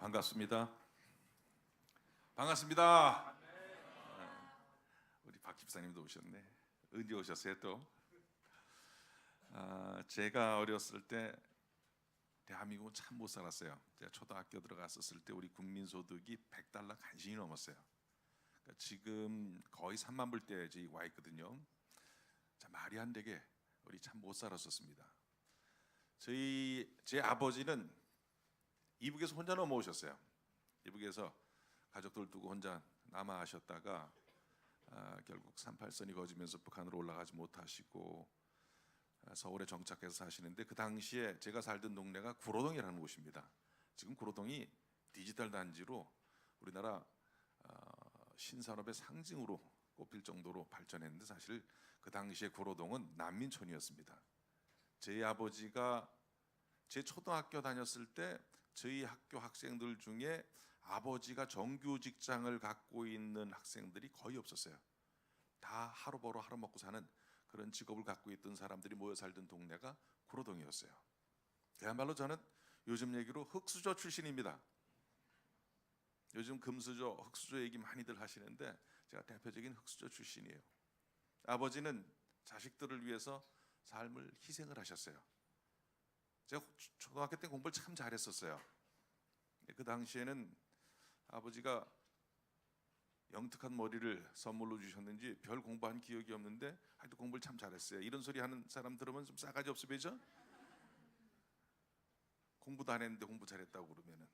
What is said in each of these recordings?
반갑습니다. 반갑습니다. 우리 박 집사님도 오셨네. 언제 오셨어요 또? 제가 어렸을 때 대한민국은 참 못 살았어요. 제가 초등학교 들어갔었을 때 우리 국민소득이 100달러 간신히 넘었어요. 그러니까 지금 거의 3만 불대에 와 있거든요. 자, 말이 안 되게 우리 참 못 살았었습니다. 제 아버지는 이북에서 혼자 넘어오셨어요. 이북에서 가족들 두고 혼자 남아하셨다가 결국 38선이 거지면서 북한으로 올라가지 못하시고 서울에 정착해서 사시는데, 그 당시에 제가 살던 동네가 구로동이라는 곳입니다. 지금 구로동이 디지털 단지로 우리나라 신산업의 상징으로 꼽힐 정도로 발전했는데, 사실 그 당시에 구로동은 난민촌이었습니다. 제 아버지가 제 초등학교 다녔을 때 저희 학교 학생들 중에 아버지가 정규 직장을 갖고 있는 학생들이 거의 없었어요. 다 하루 벌어 하루 먹고 사는 그런 직업을 갖고 있던 사람들이 모여 살던 동네가 구로동이었어요. 그야말로 저는 요즘 얘기로 흙수저 출신입니다. 요즘 금수저, 흙수저 얘기 많이들 하시는데 제가 대표적인 흙수저 출신이에요. 아버지는 자식들을 위해서 삶을 희생을 하셨어요. 제가 초등학교 때 공부를 참 잘했었어요. 그 당시에는 아버지가 영특한 머리를 선물로 주셨는지 별 공부한 기억이 없는데 하여튼 공부를 참 잘했어요. 이런 소리 하는 사람 들으면 좀 싸가지 없어 보이죠? 공부도 안 했는데 공부 잘했다고 그러면은.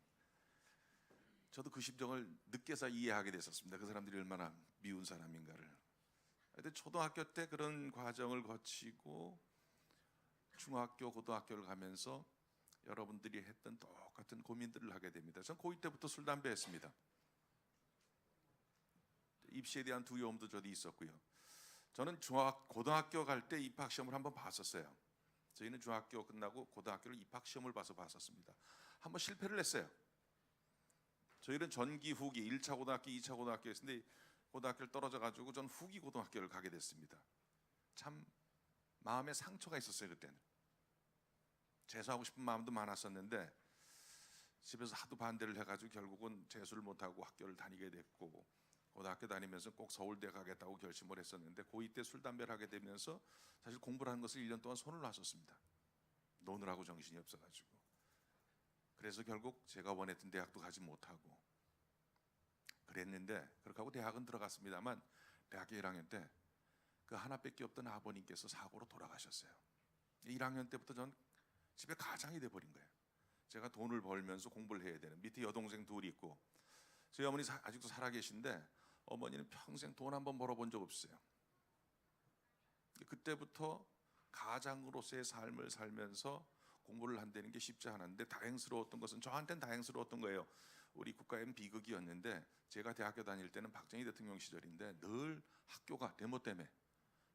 저도 그 심정을 늦게서 이해하게 됐었습니다. 그 사람들이 얼마나 미운 사람인가를. 하여튼 초등학교 때 그런 과정을 거치고 중학교, 고등학교를 가면서 여러분들이 했던 똑같은 고민들을 하게 됩니다. 전 고2 때부터 술, 담배 했습니다. 입시에 대한 두려움도 저도 있었고요. 저는 고등학교 갈 때 입학시험을 한번 봤었어요. 저희는 중학교 끝나고 고등학교를 입학시험을 봐서 봤었습니다. 한번 실패를 했어요. 저희는 전기 후기 1차 고등학교, 2차 고등학교였는데 고등학교를 떨어져 가지고 전 후기 고등학교를 가게 됐습니다. 참 마음에 상처가 있었어요. 그때는 재수하고 싶은 마음도 많았었는데 집에서 하도 반대를 해가지고 결국은 재수를 못하고 학교를 다니게 됐고, 고등학교 다니면서 꼭 서울대 가겠다고 결심을 했었는데 고2 때 술, 담배를 하게 되면서 사실 공부를 하는 것을 1년 동안 손을 놨었습니다. 노느라고 정신이 없어가지고. 그래서 결국 제가 원했던 대학도 가지 못하고 그랬는데, 그렇게 하고 대학은 들어갔습니다만 대학교 1학년 때 그 하나밖에 없던 아버님께서 사고로 돌아가셨어요. 1학년 때부터 전 집에 가장이 돼버린 거예요. 제가 돈을 벌면서 공부를 해야 되는, 밑에 여동생 둘이 있고, 저희 어머니 아직도 살아계신데 어머니는 평생 돈 한 번 벌어본 적 없어요. 그때부터 가장으로서의 삶을 살면서 공부를 한다는 게 쉽지 않았는데, 다행스러웠던 것은, 저한테는 다행스러웠던 거예요. 우리 국가엔 비극이었는데 제가 대학교 다닐 때는 박정희 대통령 시절인데 늘 학교가 데모 때문에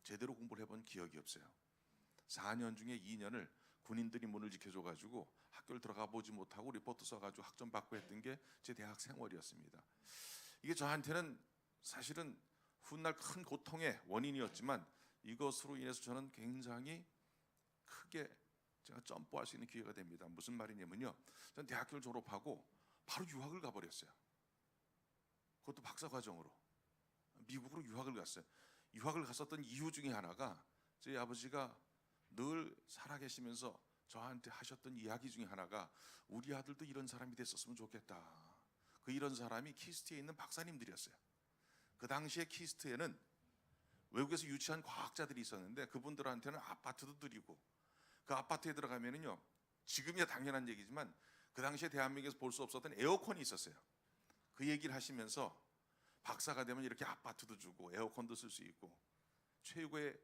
제대로 공부를 해본 기억이 없어요. 4년 중에 2년을 군인들이 문을 지켜줘가지고 학교를 들어가 보지 못하고 리포트 써가지고 학점 받고 했던 게 제 대학 생활이었습니다. 이게 저한테는 사실은 훗날 큰 고통의 원인이었지만 이것으로 인해서 저는 굉장히 크게 제가 점프할 수 있는 기회가 됩니다. 무슨 말이냐면요, 저는 대학교를 졸업하고 바로 유학을 가버렸어요. 그것도 박사과정으로 미국으로 유학을 갔어요. 유학을 갔었던 이유 중에 하나가 저희 아버지가 늘 살아계시면서 저한테 하셨던 이야기 중에 하나가 우리 아들도 이런 사람이 됐었으면 좋겠다. 이런 사람이 키스트에 있는 박사님들이었어요. 그 당시에 키스트에는 외국에서 유치한 과학자들이 있었는데 그분들한테는 아파트도 드리고, 그 아파트에 들어가면은요, 지금이야 당연한 얘기지만 그 당시에 대한민국에서 볼 수 없었던 에어컨이 있었어요. 그 얘기를 하시면서 박사가 되면 이렇게 아파트도 주고 에어컨도 쓸 수 있고 최고의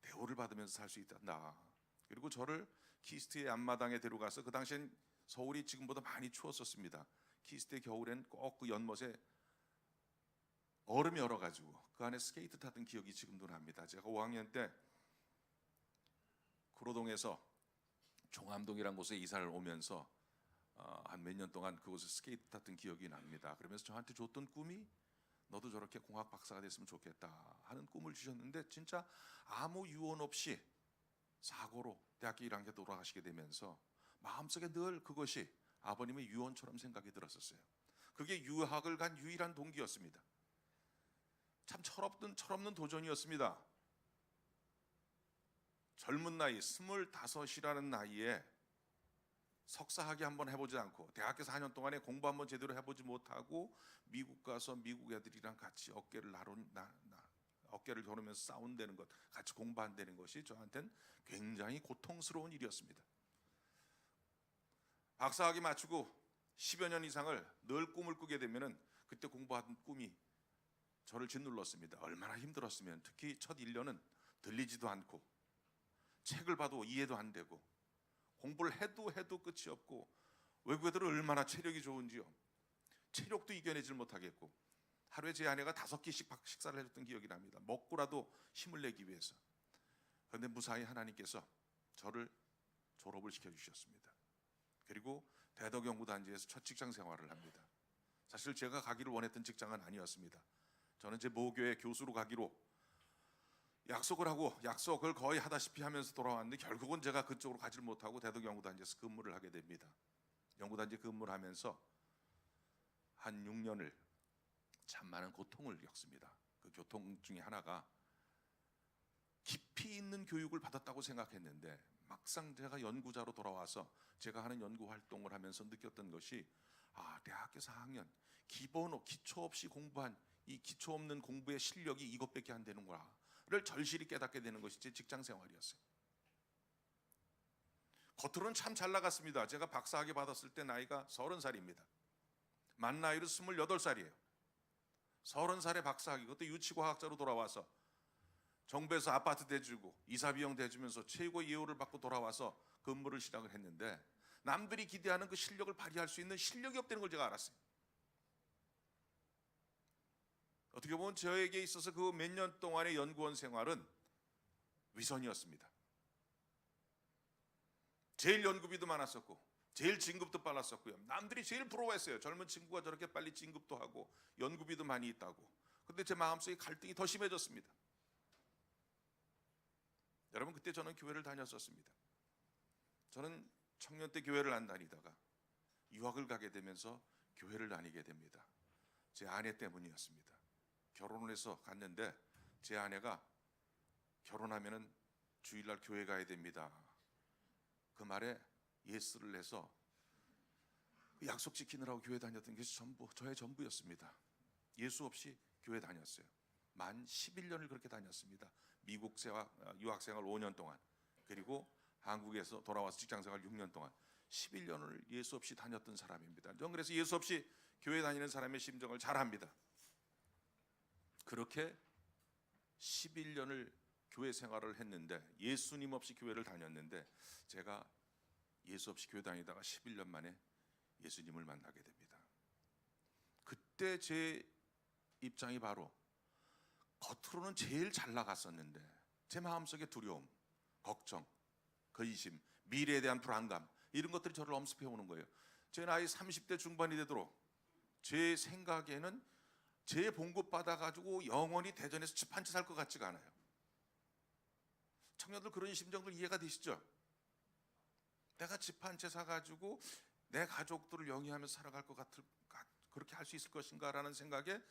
대우를 받으면서 살 수 있단다. 그리고 저를 키스트의 앞마당에 데려가서, 그 당시엔 서울이 지금보다 많이 추웠었습니다. 키스트의 겨울엔 꼭 그 연못에 얼음이 얼어가지고 그 안에 스케이트 탔던 기억이 지금도 납니다. 제가 5학년 때 구로동에서 종암동이라는 곳에 이사를 오면서 한 몇 년 동안 그곳에 스케이트 탔던 기억이 납니다. 그러면서 저한테 줬던 꿈이 너도 저렇게 공학 박사가 됐으면 좋겠다 하는 꿈을 주셨는데, 진짜 아무 유언 없이 사고로 대학교 1학년 때 돌아가시게 되면서 마음속에 늘 그것이 아버님의 유언처럼 생각이 들었었어요. 그게 유학을 간 유일한 동기였습니다. 참 철없는 도전이었습니다. 젊은 나이 25이라는 나이에 석사학위 한번 해보지 않고 대학교 4년 동안에 공부 한번 제대로 해보지 못하고 미국 가서 미국 애들이랑 같이 어깨를 겨누면서 싸운다는 것, 같이 공부한다는 것이 저한테는 굉장히 고통스러운 일이었습니다. 박사학위 마치고 10여 년 이상을 늘 꿈을 꾸게 되면은 그때 공부하던 꿈이 저를 짓눌렀습니다. 얼마나 힘들었으면, 특히 첫 1년은 들리지도 않고 책을 봐도 이해도 안 되고 공부를 해도 끝이 없고 외국 애들은 얼마나 체력이 좋은지요. 체력도 이겨내질 못하겠고 하루에 제 아내가 5끼씩 식사를 해줬던 기억이 납니다. 먹고라도 힘을 내기 위해서. 그런데 무사히 하나님께서 저를 졸업을 시켜주셨습니다. 그리고 대덕연구단지에서 첫 직장 생활을 합니다. 사실 제가 가기를 원했던 직장은 아니었습니다. 저는 제 모교의 교수로 가기로 약속을 하고 약속을 거의 하다시피 하면서 돌아왔는데 결국은 제가 그쪽으로 가지를 못하고 대덕연구단지에서 근무를 하게 됩니다. 연구단지 근무를 하면서 한 6년을 참 많은 고통을 겪습니다. 그 고통 중에 하나가 깊이 있는 교육을 받았다고 생각했는데 막상 제가 연구자로 돌아와서 제가 하는 연구 활동을 하면서 느꼈던 것이 대학교 4학년 기초 없이 공부한 이 기초 없는 공부의 실력이 이것밖에 안 되는구나를 절실히 깨닫게 되는 것이 제 직장 생활이었어요. 겉으로는 참 잘 나갔습니다. 제가 박사학위 받았을 때 나이가 30살입니다. 만 나이로 28살이에요. 30살에 박사학위, 그때 유치과학자로 돌아와서 정부에서 아파트 대주고 이사 비용 대주면서 최고 예우를 받고 돌아와서 근무를 시작을 했는데 남들이 기대하는 그 실력을 발휘할 수 있는 실력이 없다는 걸 제가 알았어요. 어떻게 보면 저에게 있어서 그 몇 년 동안의 연구원 생활은 위선이었습니다. 제일 연구비도 많았었고 제일 진급도 빨랐었고요. 남들이 제일 부러워했어요. 젊은 친구가 저렇게 빨리 진급도 하고 연구비도 많이 있다고. 근데 제 마음속에 갈등이 더 심해졌습니다. 여러분, 그때 저는 교회를 다녔었습니다. 저는 청년 때 교회를 안 다니다가 유학을 가게 되면서 교회를 다니게 됩니다. 제 아내 때문이었습니다. 결혼을 해서 갔는데 제 아내가 결혼하면은 주일날 교회 가야 됩니다. 그 말에 예스를 해서 약속 지키느라고 교회 다녔던 게 저의 전부였습니다. 예수 없이 교회 다녔어요. 만 11년을 그렇게 다녔습니다. 미국 유학생활 5년 동안, 그리고 한국에서 돌아와서 직장생활 6년 동안 11년을 예수 없이 다녔던 사람입니다. 저는 그래서 예수 없이 교회 다니는 사람의 심정을 잘 압니다. 그렇게 11년을 교회 생활을 했는데 예수님 없이 교회를 다녔는데 제가 예수 없이 교회 다니다가 11년 만에 예수님을 만나게 됩니다. 그때 제 입장이 바로 겉으로는 제일 잘 나갔었는데 제 마음속에 두려움, 걱정, 근심, 미래에 대한 불안감, 이런 것들이 저를 엄습해 오는 거예요. 제 나이 30대 중반이 되도록 제 생각에는 제 봉급 받아가지고 영원히 대전에서 집 한 채 살 것 같지가 않아요. 청년들 그런 심정들 이해가 되시죠? 내가 집 한 채 사가지고 내 가족들을 영위하면서 살아갈 것 그렇게 할 수 있을 것인가 라는 생각에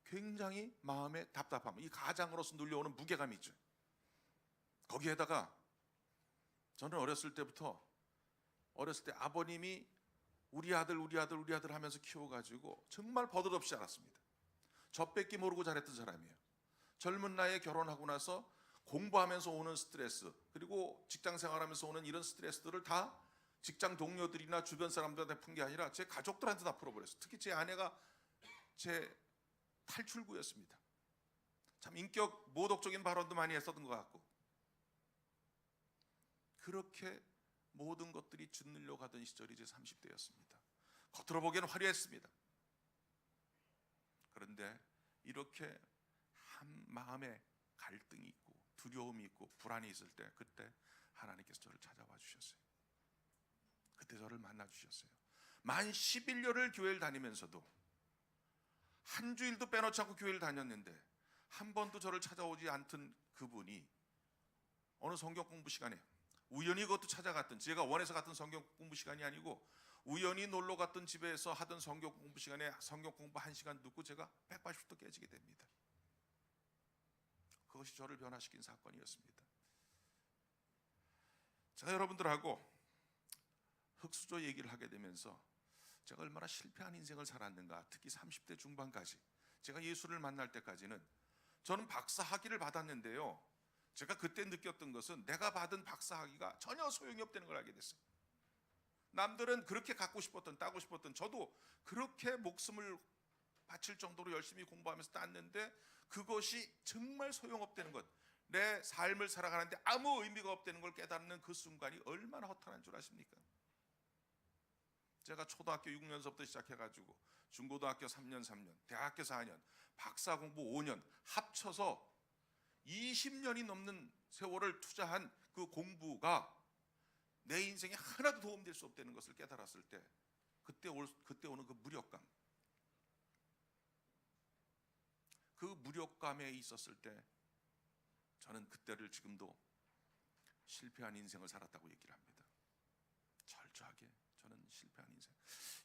굉장히 마음에 답답함, 이 가장으로서 눌려오는 무게감이 있죠. 거기에다가 저는 어렸을 때 아버님이 우리 아들 하면서 키워가지고 정말 버릇없이 자랐습니다. 저 뺏기 모르고 자랐던 사람이에요. 젊은 나이에 결혼하고 나서 공부하면서 오는 스트레스, 그리고 직장 생활하면서 오는 이런 스트레스들을 다 직장 동료들이나 주변 사람들한테 푼 게 아니라 제 가족들한테 다 풀어버렸어요. 특히 제 아내가 제 탈출구였습니다. 참 인격 모독적인 발언도 많이 했었던 것 같고, 그렇게 모든 것들이 짓눌려 가던 시절이 제 30대였습니다. 겉으로 보기에는 화려했습니다. 그런데 이렇게 한 마음에 갈등이 있고 두려움이 있고 불안이 있을 때, 그때 하나님께서 저를 찾아와 주셨어요. 그때 저를 만나 주셨어요. 만 11년을 교회를 다니면서도 한 주일도 빼놓지 않고 교회를 다녔는데 한 번도 저를 찾아오지 않던 그분이 어느 성경 공부 시간에 우연히 그것도 찾아갔던, 제가 원해서 갔던 성경 공부 시간이 아니고 우연히 놀러 갔던 집에서 하던 성경 공부 시간에 성경 공부 1시간 듣고 제가 180도 깨지게 됩니다. 그것이 저를 변화시킨 사건이었습니다. 제가 여러분들하고 흙수저 얘기를 하게 되면서 제가 얼마나 실패한 인생을 살았는가, 특히 30대 중반까지 제가 예수를 만날 때까지는 저는 박사학위를 받았는데요, 제가 그때 느꼈던 것은 내가 받은 박사학위가 전혀 소용이 없다는 걸 알게 됐어요. 남들은 그렇게 갖고 싶었던, 따고 싶었던, 저도 그렇게 목숨을 바칠 정도로 열심히 공부하면서 땄는데 그것이 정말 소용없다는 것, 내 삶을 살아가는데 아무 의미가 없다는 걸 깨닫는 그 순간이 얼마나 허탈한 줄 아십니까? 제가 초등학교 6년서부터 시작해가지고 중고등학교 3년, 대학교 4년, 박사 공부 5년 합쳐서 20년이 넘는 세월을 투자한 그 공부가 내 인생에 하나도 도움될 수 없다는 것을 깨달았을 때, 그때 오는 그 무력감, 그 무력감에 있었을 때 저는 그때를 지금도 실패한 인생을 살았다고 얘기를 합니다. 철저하게 저는 실패한 인생.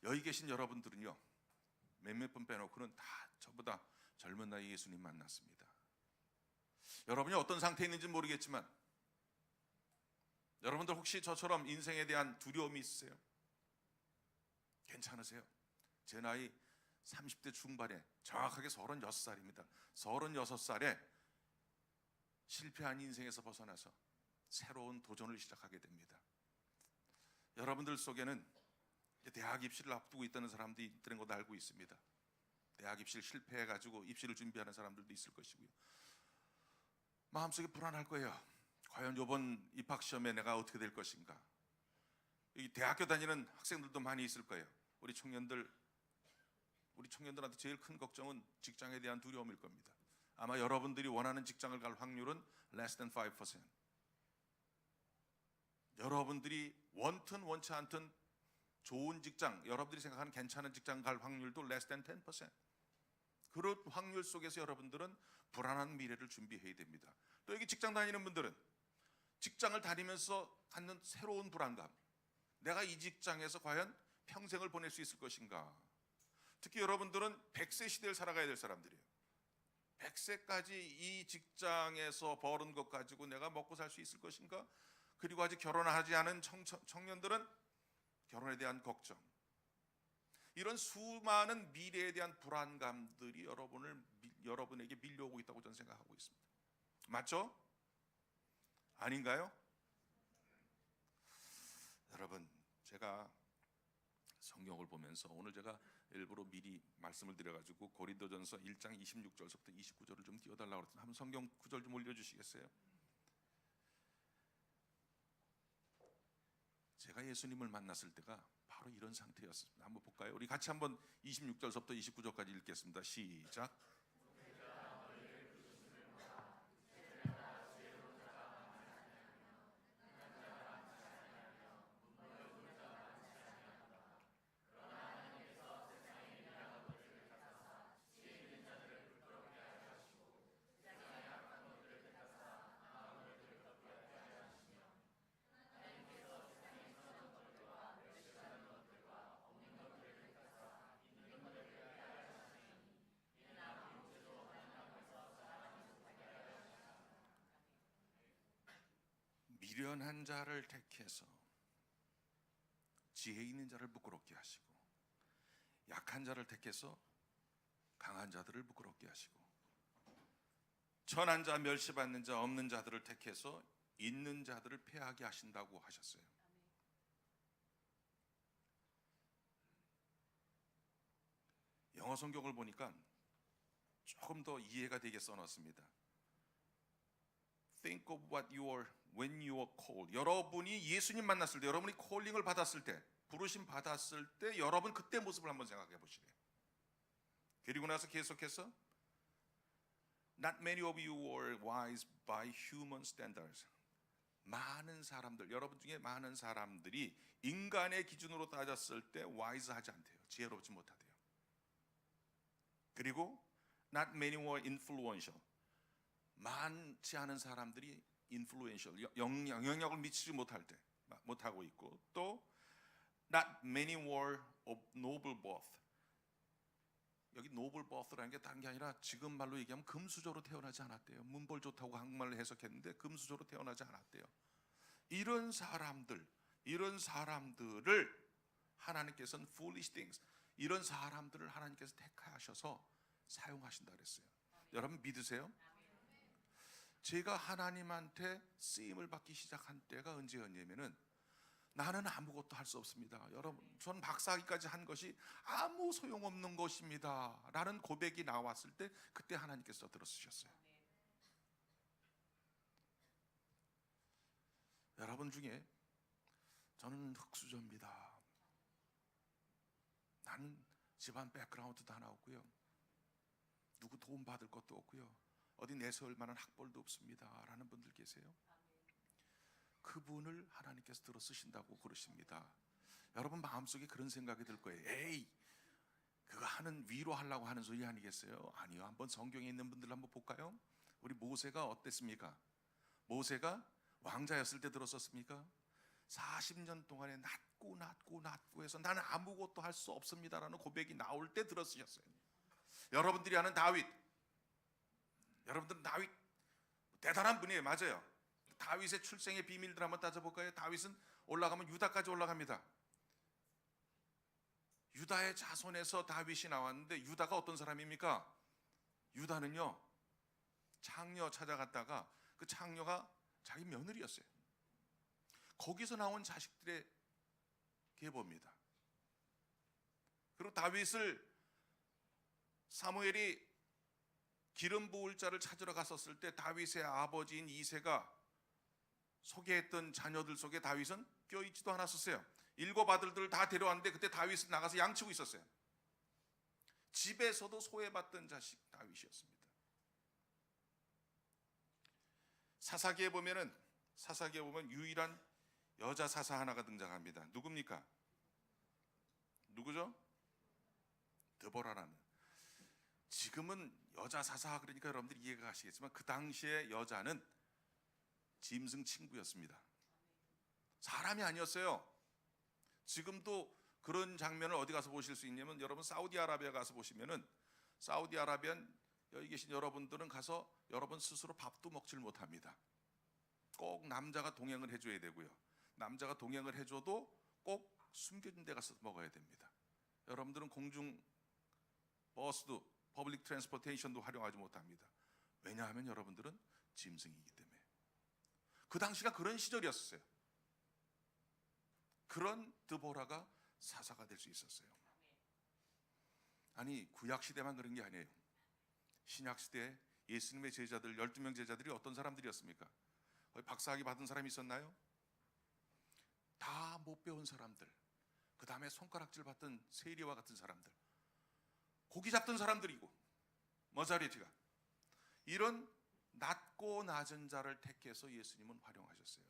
여기 계신 여러분들은요, 몇몇 분 빼놓고는 다 저보다 젊은 나이에 예수님 만났습니다. 여러분이 어떤 상태에 있는지 모르겠지만 여러분들 혹시 저처럼 인생에 대한 두려움이 있으세요? 괜찮으세요? 제 나이 30대 중반에 정확하게 36살입니다. 36살에 실패한 인생에서 벗어나서 새로운 도전을 시작하게 됩니다. 여러분들 속에는 대학 입시를 앞두고 있다는 사람들이 있다는 것도 알고 있습니다. 대학 입시를 실패해가지고 입시를 준비하는 사람들도 있을 것이고요. 마음속에 불안할 거예요. 과연 이번 입학시험에 내가 어떻게 될 것인가. 이 대학교 다니는 학생들도 많이 있을 거예요. 우리 청년들한테 제일 큰 걱정은 직장에 대한 두려움일 겁니다. 아마 여러분들이 원하는 직장을 갈 확률은 less than 5%. 여러분들이 원튼 원치 않든 좋은 직장, 여러분들이 생각하는 괜찮은 직장 갈 확률도 less than 10%. 그런 확률 속에서 여러분들은 불안한 미래를 준비해야 됩니다. 또 여기 직장 다니는 분들은 직장을 다니면서 갖는 새로운 불안감, 내가 이 직장에서 과연 평생을 보낼 수 있을 것인가. 특히 여러분들은 100세 시대를 살아가야 될 사람들이에요. 100세까지 이 직장에서 벌은 것 가지고 내가 먹고 살 수 있을 것인가. 그리고 아직 결혼하지 않은 청년들은 결혼에 대한 걱정, 이런 수많은 미래에 대한 불안감들이 여러분에게 밀려오고 있다고 저는 생각하고 있습니다. 맞죠? 아닌가요? 여러분, 제가 성경을 보면서 오늘 제가 일부러 미리 말씀을 드려가지고 고린도전서 1장 26절부터 29절을 좀 띄워달라고 그랬더니 한번 성경 구절 좀 올려주시겠어요? 제가 예수님을 만났을 때가 바로 이런 상태였습니다. 한번 볼까요? 우리 같이 한번 26절부터 29절까지 읽겠습니다. 시작. 미련한 자를 택해서 지혜 있는 자를 부끄럽게 하시고, 약한 자를 택해서 강한 자들을 부끄럽게 하시고, 천한 자 멸시받는 자 없는 자들을 택해서 있는 자들을 패하게 하신다고 하셨어요. 영어 성경을 보니까 조금 더 이해가 되게 써놨습니다. Think of what you are when you are called. 여러분이 예수님 만났을 때, 여러분이 콜링을 받았을 때, 부르심 받았을 때, 여러분 그때 모습을 한번 생각해 보시래요. 그리고 나서 계속해서 Not many of you were wise by human standards. 많은 사람들, 여러분 중에 많은 사람들이 인간의 기준으로 따졌을 때 wise하지 않대요. 지혜롭지 못하대요. 그리고 Not many were influential. 많지 않은 사람들이 influential, 영향력을 미치지 못하고 있고, 또 Not many were of noble birth. 여기 noble birth라는 게 다른 게 아니라 지금 말로 얘기하면 금수저로 태어나지 않았대요. 문벌 좋다고 한국말로 해석했는데 금수저로 태어나지 않았대요. 이런 사람들을 하나님께서는 foolish things, 이런 사람들을 하나님께서 택하셔서 사용하신다 그랬어요. 여러분 믿으세요? 제가 하나님한테 쓰임을 받기 시작한 때가 언제였냐면은 나는 아무것도 할 수 없습니다. 여러분, 전 박사학위까지 한 것이 아무 소용없는 것입니다 라는 고백이 나왔을 때 그때 하나님께서 들어쓰셨어요. 여러분 중에 저는 흙수저입니다. 나는 집안 백그라운드도 하나 없고요. 누구 도움 받을 것도 없고요. 어디 내세울 만한 학벌도 없습니다 라는 분들 계세요. 그분을 하나님께서 들어 쓰신다고 그러십니다. 여러분 마음속에 그런 생각이 들 거예요. 에이, 그거 하는 위로하려고 하는 소리 아니겠어요? 아니요. 한번 성경에 있는 분들 한번 볼까요? 우리 모세가 어땠습니까? 모세가 왕자였을 때 들었었습니까? 40년 동안에 낮고 해서 나는 아무것도 할 수 없습니다라는 고백이 나올 때 들었으셨어요. 여러분들이 아는 다윗, 여러분들은 다윗 대단한 분이에요. 맞아요. 다윗의 출생의 비밀들 한번 따져볼까요? 다윗은 올라가면 유다까지 올라갑니다. 유다의 자손에서 다윗이 나왔는데 유다가 어떤 사람입니까? 유다는요, 창녀 찾아갔다가 그 창녀가 자기 며느리였어요. 거기서 나온 자식들의 계보입니다. 그리고 다윗을 사무엘이 기름 부을 자를 찾으러 갔었을 때 다윗의 아버지인 이새가 소개했던 자녀들 속에 다윗은 껴있지도 않았었어요. 7 아들들을 다 데려왔는데 그때 다윗은 나가서 양치고 있었어요. 집에서도 소외받던 자식 다윗이었습니다. 사사기에 보면 유일한 여자 사사 하나가 등장합니다. 누굽니까? 누구죠? 드보라라는. 지금은 여자 사사 그러니까 여러분들이 이해가 가시겠지만 그 당시에 여자는 짐승 친구였습니다. 사람이 아니었어요. 지금도 그런 장면을 어디 가서 보실 수 있냐면 여러분 사우디아라비아 가서 보시면은 사우디아라비안 여기 계신 여러분들은 가서 여러분 스스로 밥도 먹질 못합니다. 꼭 남자가 동행을 해줘야 되고요. 남자가 동행을 해줘도 꼭 숨겨진 데 가서 먹어야 됩니다. 여러분들은 공중 버스도 퍼블릭 트랜스포테이션도 활용하지 못합니다. 왜냐하면 여러분들은 짐승이기 때문에. 그 당시가 그런 시절이었어요. 그런 드보라가 사사가 될 수 있었어요. 아니 구약 시대만 그런 게 아니에요. 신약 시대에 예수님의 제자들 12명 제자들이 어떤 사람들이었습니까? 거기 박사학위 받은 사람이 있었나요? 다 못 배운 사람들, 그 다음에 손가락질 받던 세리와 같은 사람들, 고기 잡던 사람들이고 머자리티가 이런 낮고 낮은 자를 택해서 예수님은 활용하셨어요.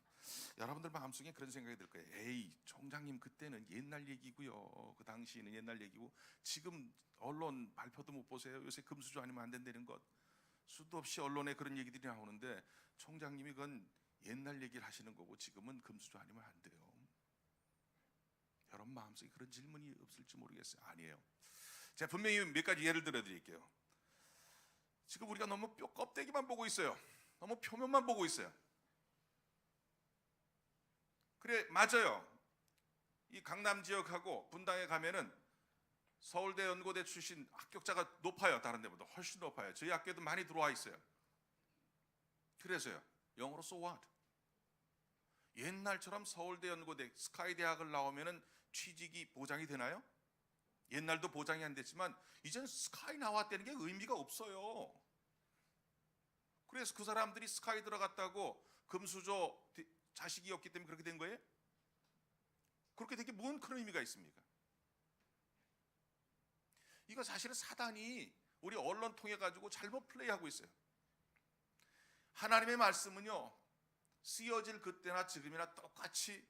여러분들 마음속에 그런 생각이 들 거예요. 에이, 총장님 그때는 옛날 얘기고요. 그 당시에는 옛날 얘기고 지금 언론 발표도 못 보세요. 요새 금수저 아니면 안 된다는 것 수도 없이 언론에 그런 얘기들이 나오는데 총장님이 그건 옛날 얘기를 하시는 거고 지금은 금수저 아니면 안 돼요. 여러분 마음속에 그런 질문이 없을지 모르겠어요. 아니에요. 제가 분명히 몇 가지 예를 들어 드릴게요. 지금 우리가 너무 뼈 껍데기만 보고 있어요. 너무 표면만 보고 있어요. 그래, 맞아요. 이 강남 지역하고 분당에 가면은 서울대 연고대 출신 합격자가 높아요. 다른 데보다 훨씬 높아요. 저희 학교에도 많이 들어와 있어요. 그래서요, 영어로 so what? 옛날처럼 서울대 연고대 스카이 대학을 나오면은 취직이 보장이 되나요? 옛날도 보장이 안 됐지만 이젠 스카이 나왔다는 게 의미가 없어요. 그래서 그 사람들이 스카이 들어갔다고 금수저 자식이었기 때문에 그렇게 된 거예요? 그렇게 된 게 뭔 그런 의미가 있습니까? 이거 사실은 사단이 우리 언론 통해 가지고 잘못 플레이하고 있어요. 하나님의 말씀은요, 쓰여질 그때나 지금이나 똑같이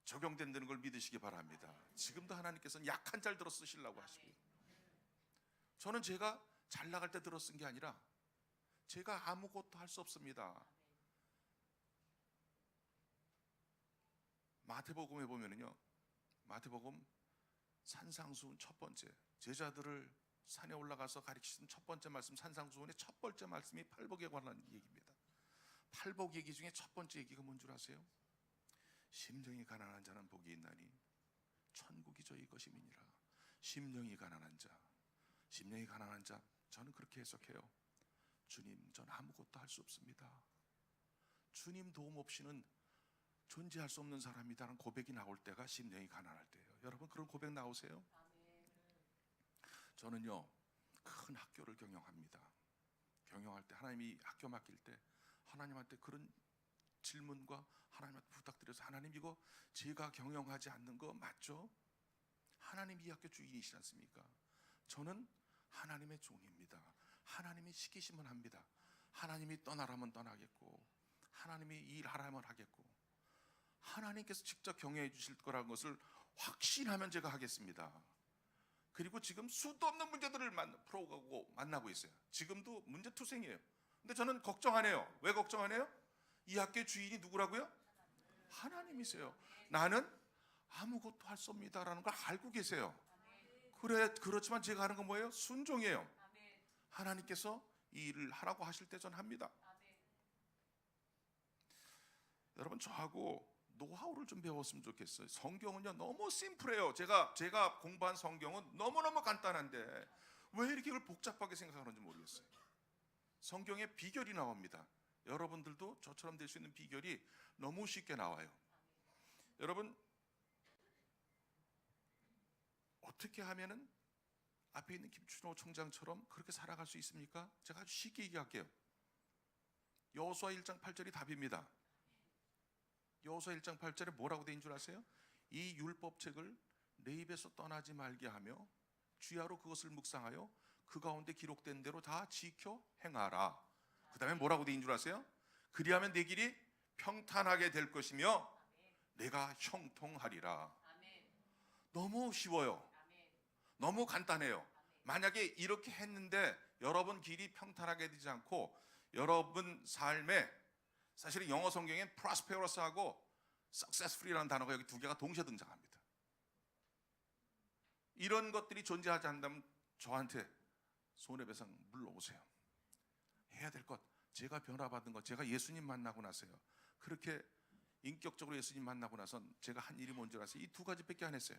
적용된다는 걸 믿으시기 바랍니다. 지금도 하나님께서는 약한 자를 들어 쓰시려고 하시고요. 저는 제가 잘 나갈 때 들어 쓴 게 아니라 제가 아무것도 할 수 없습니다. 마태복음에 보면은요, 마태복음 산상수훈 첫 번째, 제자들을 산에 올라가서 가르치신 첫 번째 말씀, 산상수훈의 첫 번째 말씀이 팔복에 관한 얘기입니다. 팔복 얘기 중에 첫 번째 얘기가 뭔 줄 아세요? 심령이 가난한 자는 복이 있나니 천국이 저희 것임이니라. 심령이 가난한 자, 심령이 가난한 자, 저는 그렇게 해석해요. 주님, 전 아무것도 할 수 없습니다. 주님 도움 없이는 존재할 수 없는 사람이다라는 고백이 나올 때가 심령이 가난할 때예요. 여러분, 그런 고백 나오세요? 저는요, 큰 학교를 경영합니다. 경영할 때, 하나님이 학교 맡길 때 하나님한테 그런 질문과 하나님한테 부탁드려서, 하나님, 이거 제가 경영하지 않는 거 맞죠? 하나님 이 학교 주인이시지 않습니까? 저는 하나님의 종입니다. 하나님이 시키시면 합니다. 하나님이 떠나라면 떠나겠고, 하나님이 일하라면 하겠고, 하나님께서 직접 경영해 주실 거라는 것을 확신하면 제가 하겠습니다. 그리고 지금 수도 없는 문제들을 풀어가고 만나고 있어요. 지금도 문제투성이에요. 근데 저는 걱정 안 해요. 왜 걱정 안 해요? 이 학교의 주인이 누구라고요? 하나님이세요. 나는 아무것도 할 수 없습니다라는 걸 알고 계세요. 그렇지만 제가 하는 건 뭐예요? 순종이에요. 하나님께서 이 일을 하라고 하실 때 전 합니다. 여러분, 저하고 노하우를 좀 배웠으면 좋겠어요. 성경은요, 너무 심플해요. 제가 공부한 성경은 너무너무 간단한데 왜 이렇게 이걸 복잡하게 생각하는지 모르겠어요. 성경에 비결이 나옵니다. 여러분들도 저처럼 될 수 있는 비결이 너무 쉽게 나와요. 여러분, 어떻게 하면은 앞에 있는 김춘호 총장처럼 그렇게 살아갈 수 있습니까? 제가 아주 쉽게 얘기할게요. 여호수아 1장 8절이 답입니다. 여호수아 1장 8절에 뭐라고 되어 있는 줄 아세요? 이 율법책을 내 입에서 떠나지 말게 하며 주야로 그것을 묵상하여 그 가운데 기록된 대로 다 지켜 행하라. 그 다음에 뭐라고 되어 있는 줄 아세요? 그리하면 내 길이 평탄하게 될 것이며 내가 형통하리라. 너무 쉬워요. 너무 간단해요. 만약에 이렇게 했는데 여러분 길이 평탄하게 되지 않고 여러분 삶에, 사실은 영어 성경엔 prosperous하고 successful이라는 단어가 여기 두 개가 동시에 등장합니다. 이런 것들이 존재하지 않는다면 저한테 손해배상 물러오세요. 해야 될 것, 제가 변화받은 것, 제가 예수님 만나고 나서요, 그렇게 인격적으로 예수님 만나고 나선 제가 한 일이 뭔지 아세요? 이 두 가지밖에 안 했어요.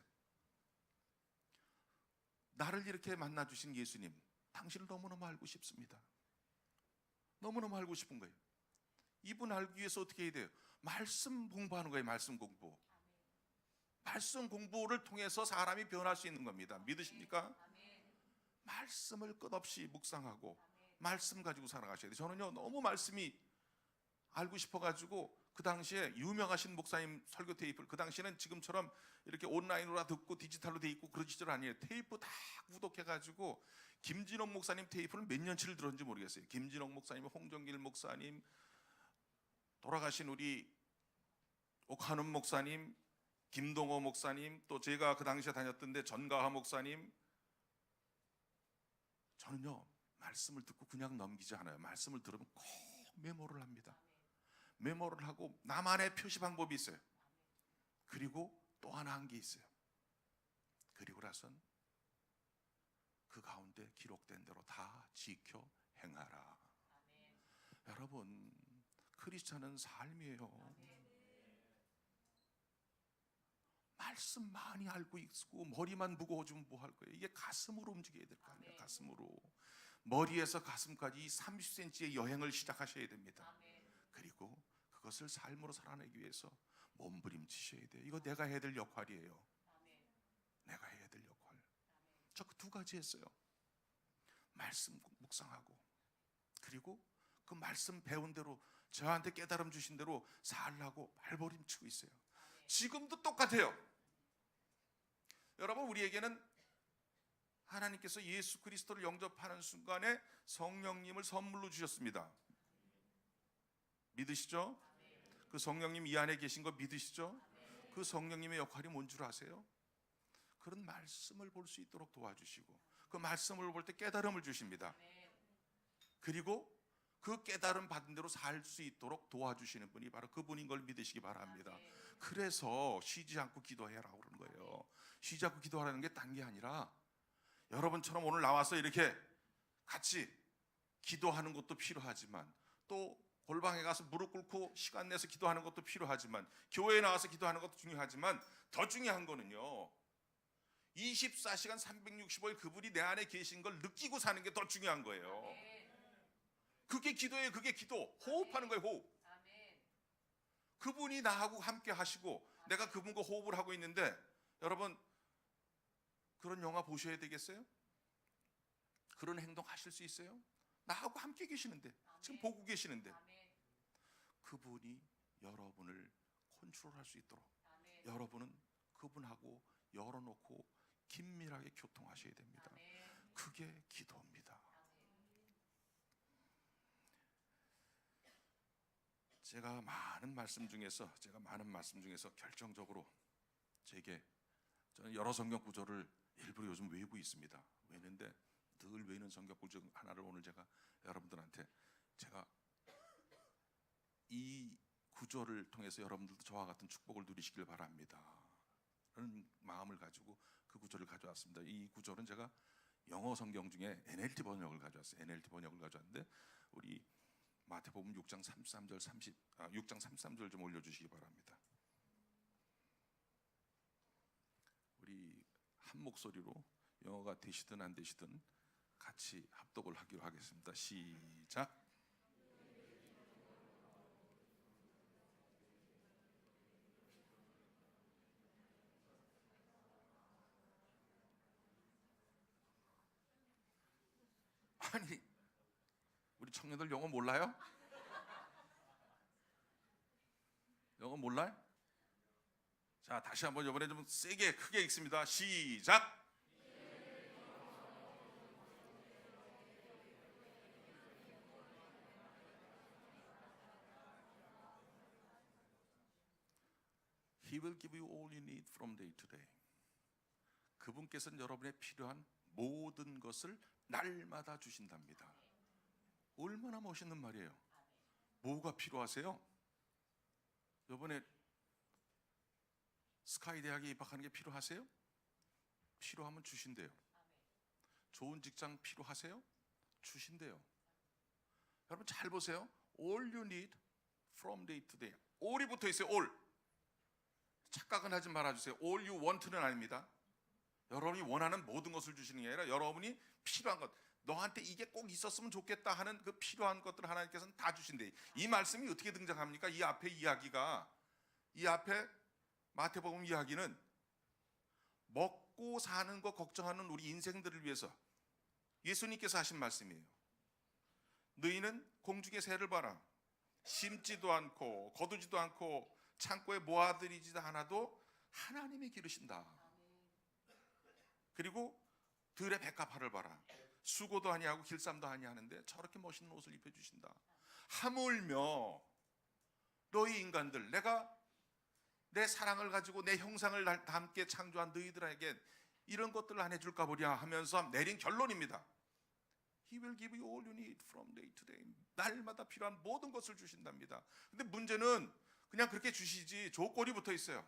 나를 이렇게 만나주신 예수님, 당신을 너무너무 알고 싶습니다. 너무너무 알고 싶은 거예요. 이분 알기 위해서 어떻게 해야 돼요? 말씀 공부하는 거예요. 말씀 공부. 말씀 공부를 통해서 사람이 변할 수 있는 겁니다. 믿으십니까? 말씀을 끝없이 묵상하고 말씀 가지고 살아가셔야 돼요. 저는요, 너무 말씀이 알고 싶어가지고 그 당시에 유명하신 목사님 설교 테이프를, 그 당시에는 지금처럼 이렇게 온라인으로 듣고 디지털로 돼 있고 그런 시절 아니에요. 테이프 다 구독해가지고 김진옥 목사님 테이프를 몇 년치를 들었는지 모르겠어요. 김진옥 목사님, 홍정길 목사님, 돌아가신 우리 옥한훈 목사님, 김동호 목사님, 또 제가 그 당시에 다녔던데 전가하 목사님. 저는요, 말씀을 듣고 그냥 넘기지 않아요. 말씀을 들으면 꼭 메모를 합니다. 메모를 하고 나만의 표시 방법이 있어요. 그리고 또 하나 한 게 있어요. 그리고 나선 그 가운데 기록된 대로 다 지켜 행하라. 여러분, 크리스찬은 삶이에요. 말씀 많이 알고 있고 머리만 무거워지면 뭐 할 거예요? 이게 가슴으로 움직여야 될 거 아니에요. 가슴으로. 머리에서 가슴까지 30cm의 여행을 시작하셔야 됩니다. 그리고 그것을 삶으로 살아내기 위해서 몸부림치셔야 돼요. 이거 내가 해야 될 역할이에요. 내가 해야 될 역할. 저 그 두 가지 했어요. 말씀 묵상하고, 그리고 그 말씀 배운 대로 저한테 깨달음 주신 대로 살라고 발버림치고 있어요. 지금도 똑같아요. 여러분, 우리에게는 하나님께서 예수 그리스도를 영접하는 순간에 성령님을 선물로 주셨습니다. 믿으시죠? 그 성령님 이 안에 계신 거 믿으시죠? 그 성령님의 역할이 뭔 줄 아세요? 그런 말씀을 볼 수 있도록 도와주시고, 그 말씀을 볼 때 깨달음을 주십니다. 그리고 그 깨달음 받은 대로 살 수 있도록 도와주시는 분이 바로 그분인 걸 믿으시기 바랍니다. 그래서 쉬지 않고 기도해라고 그러는 거예요. 쉬지 않고 기도하라는 게 딴 게 아니라 여러분처럼 오늘 나와서 이렇게 같이 기도하는 것도 필요하지만, 또 골방에 가서 무릎 꿇고 시간 내서 기도하는 것도 필요하지만, 교회에 나와서 기도하는 것도 중요하지만, 더 중요한 거는요, 24시간 365일 그분이 내 안에 계신 걸 느끼고 사는 게 더 중요한 거예요. 그게 기도예요. 그게 기도. 호흡하는 거예요. 호흡. 그분이 나하고 함께 하시고 내가 그분과 호흡을 하고 있는데, 여러분 그런 영화 보셔야 되겠어요? 그런 행동 하실 수 있어요? 나하고 함께 계시는데, 지금 보고 계시는데, 그분이 여러분을 컨트롤할 수 있도록 여러분은 그분하고 열어놓고 긴밀하게 교통하셔야 됩니다. 그게 기도입니다. 제가 많은 말씀 중에서 결정적으로 저는 여러 성경 구절을 일부러 요즘 외우고 있습니다. 외우는데 늘 외우는 성경 구절 하나를 오늘 제가 여러분들한테, 제가 이 구절을 통해서 여러분들도 저와 같은 축복을 누리시길 바랍니다 라는 마음을 가지고 그 구절을 가져왔습니다. 이 구절은 제가 영어 성경 중에 NLT 번역을 가져왔어요. NLT 번역을 가져왔는데, 우리 마태복음 6장 33절 좀 올려주시기 바랍니다. 우리 한 목소리로 영어가 되시든 안 되시든 같이 합독을 하기로 하겠습니다. 시작. 아니, 우리 청년들 영어 몰라요? 영어 몰라요? 자, 다시 한번 이번에 좀 세게 크게 읽습니다. 시작. He will give you all you need from day to day. 그분께서는 여러분의 필요한 모든 것을 날마다 주신답니다. 얼마나 멋있는 말이에요. 뭐가 필요하세요? 이번에 스카이 대학에 입학하는 게 필요하세요? 필요하면 주신대요. 좋은 직장 필요하세요? 주신대요. 여러분 잘 보세요. All you need from day to day. all이 붙어 있어요. all. 착각은 하지 말아주세요. all you want는 아닙니다. 여러분이 원하는 모든 것을 주시는 게 아니라 여러분이 필요한 것, 너한테 이게 꼭 있었으면 좋겠다 하는 그 필요한 것들을 하나님께서는 다 주신대. 이 말씀이 어떻게 등장합니까? 이 앞에 이야기가, 이 앞에 마태복음 이야기는 먹고 사는 거 걱정하는 우리 인생들을 위해서 예수님께서 하신 말씀이에요. 너희는 공중의 새를 봐라. 심지도 않고 거두지도 않고 창고에 모아들이지도 않아도 하나님이 기르신다. 그리고 들의 백합화를 봐라. 수고도 아니하고 길쌈도 아니하는데 저렇게 멋있는 옷을 입혀주신다. 하물며 너희 인간들, 내가 내 사랑을 가지고 내 형상을 함께 창조한 너희들에게 이런 것들을 안 해줄까 보랴 하면서 내린 결론입니다. He will give you all you need from day to day. 날마다 필요한 모든 것을 주신답니다. 근데 문제는 그냥 그렇게 주시지 조건이 붙어 있어요.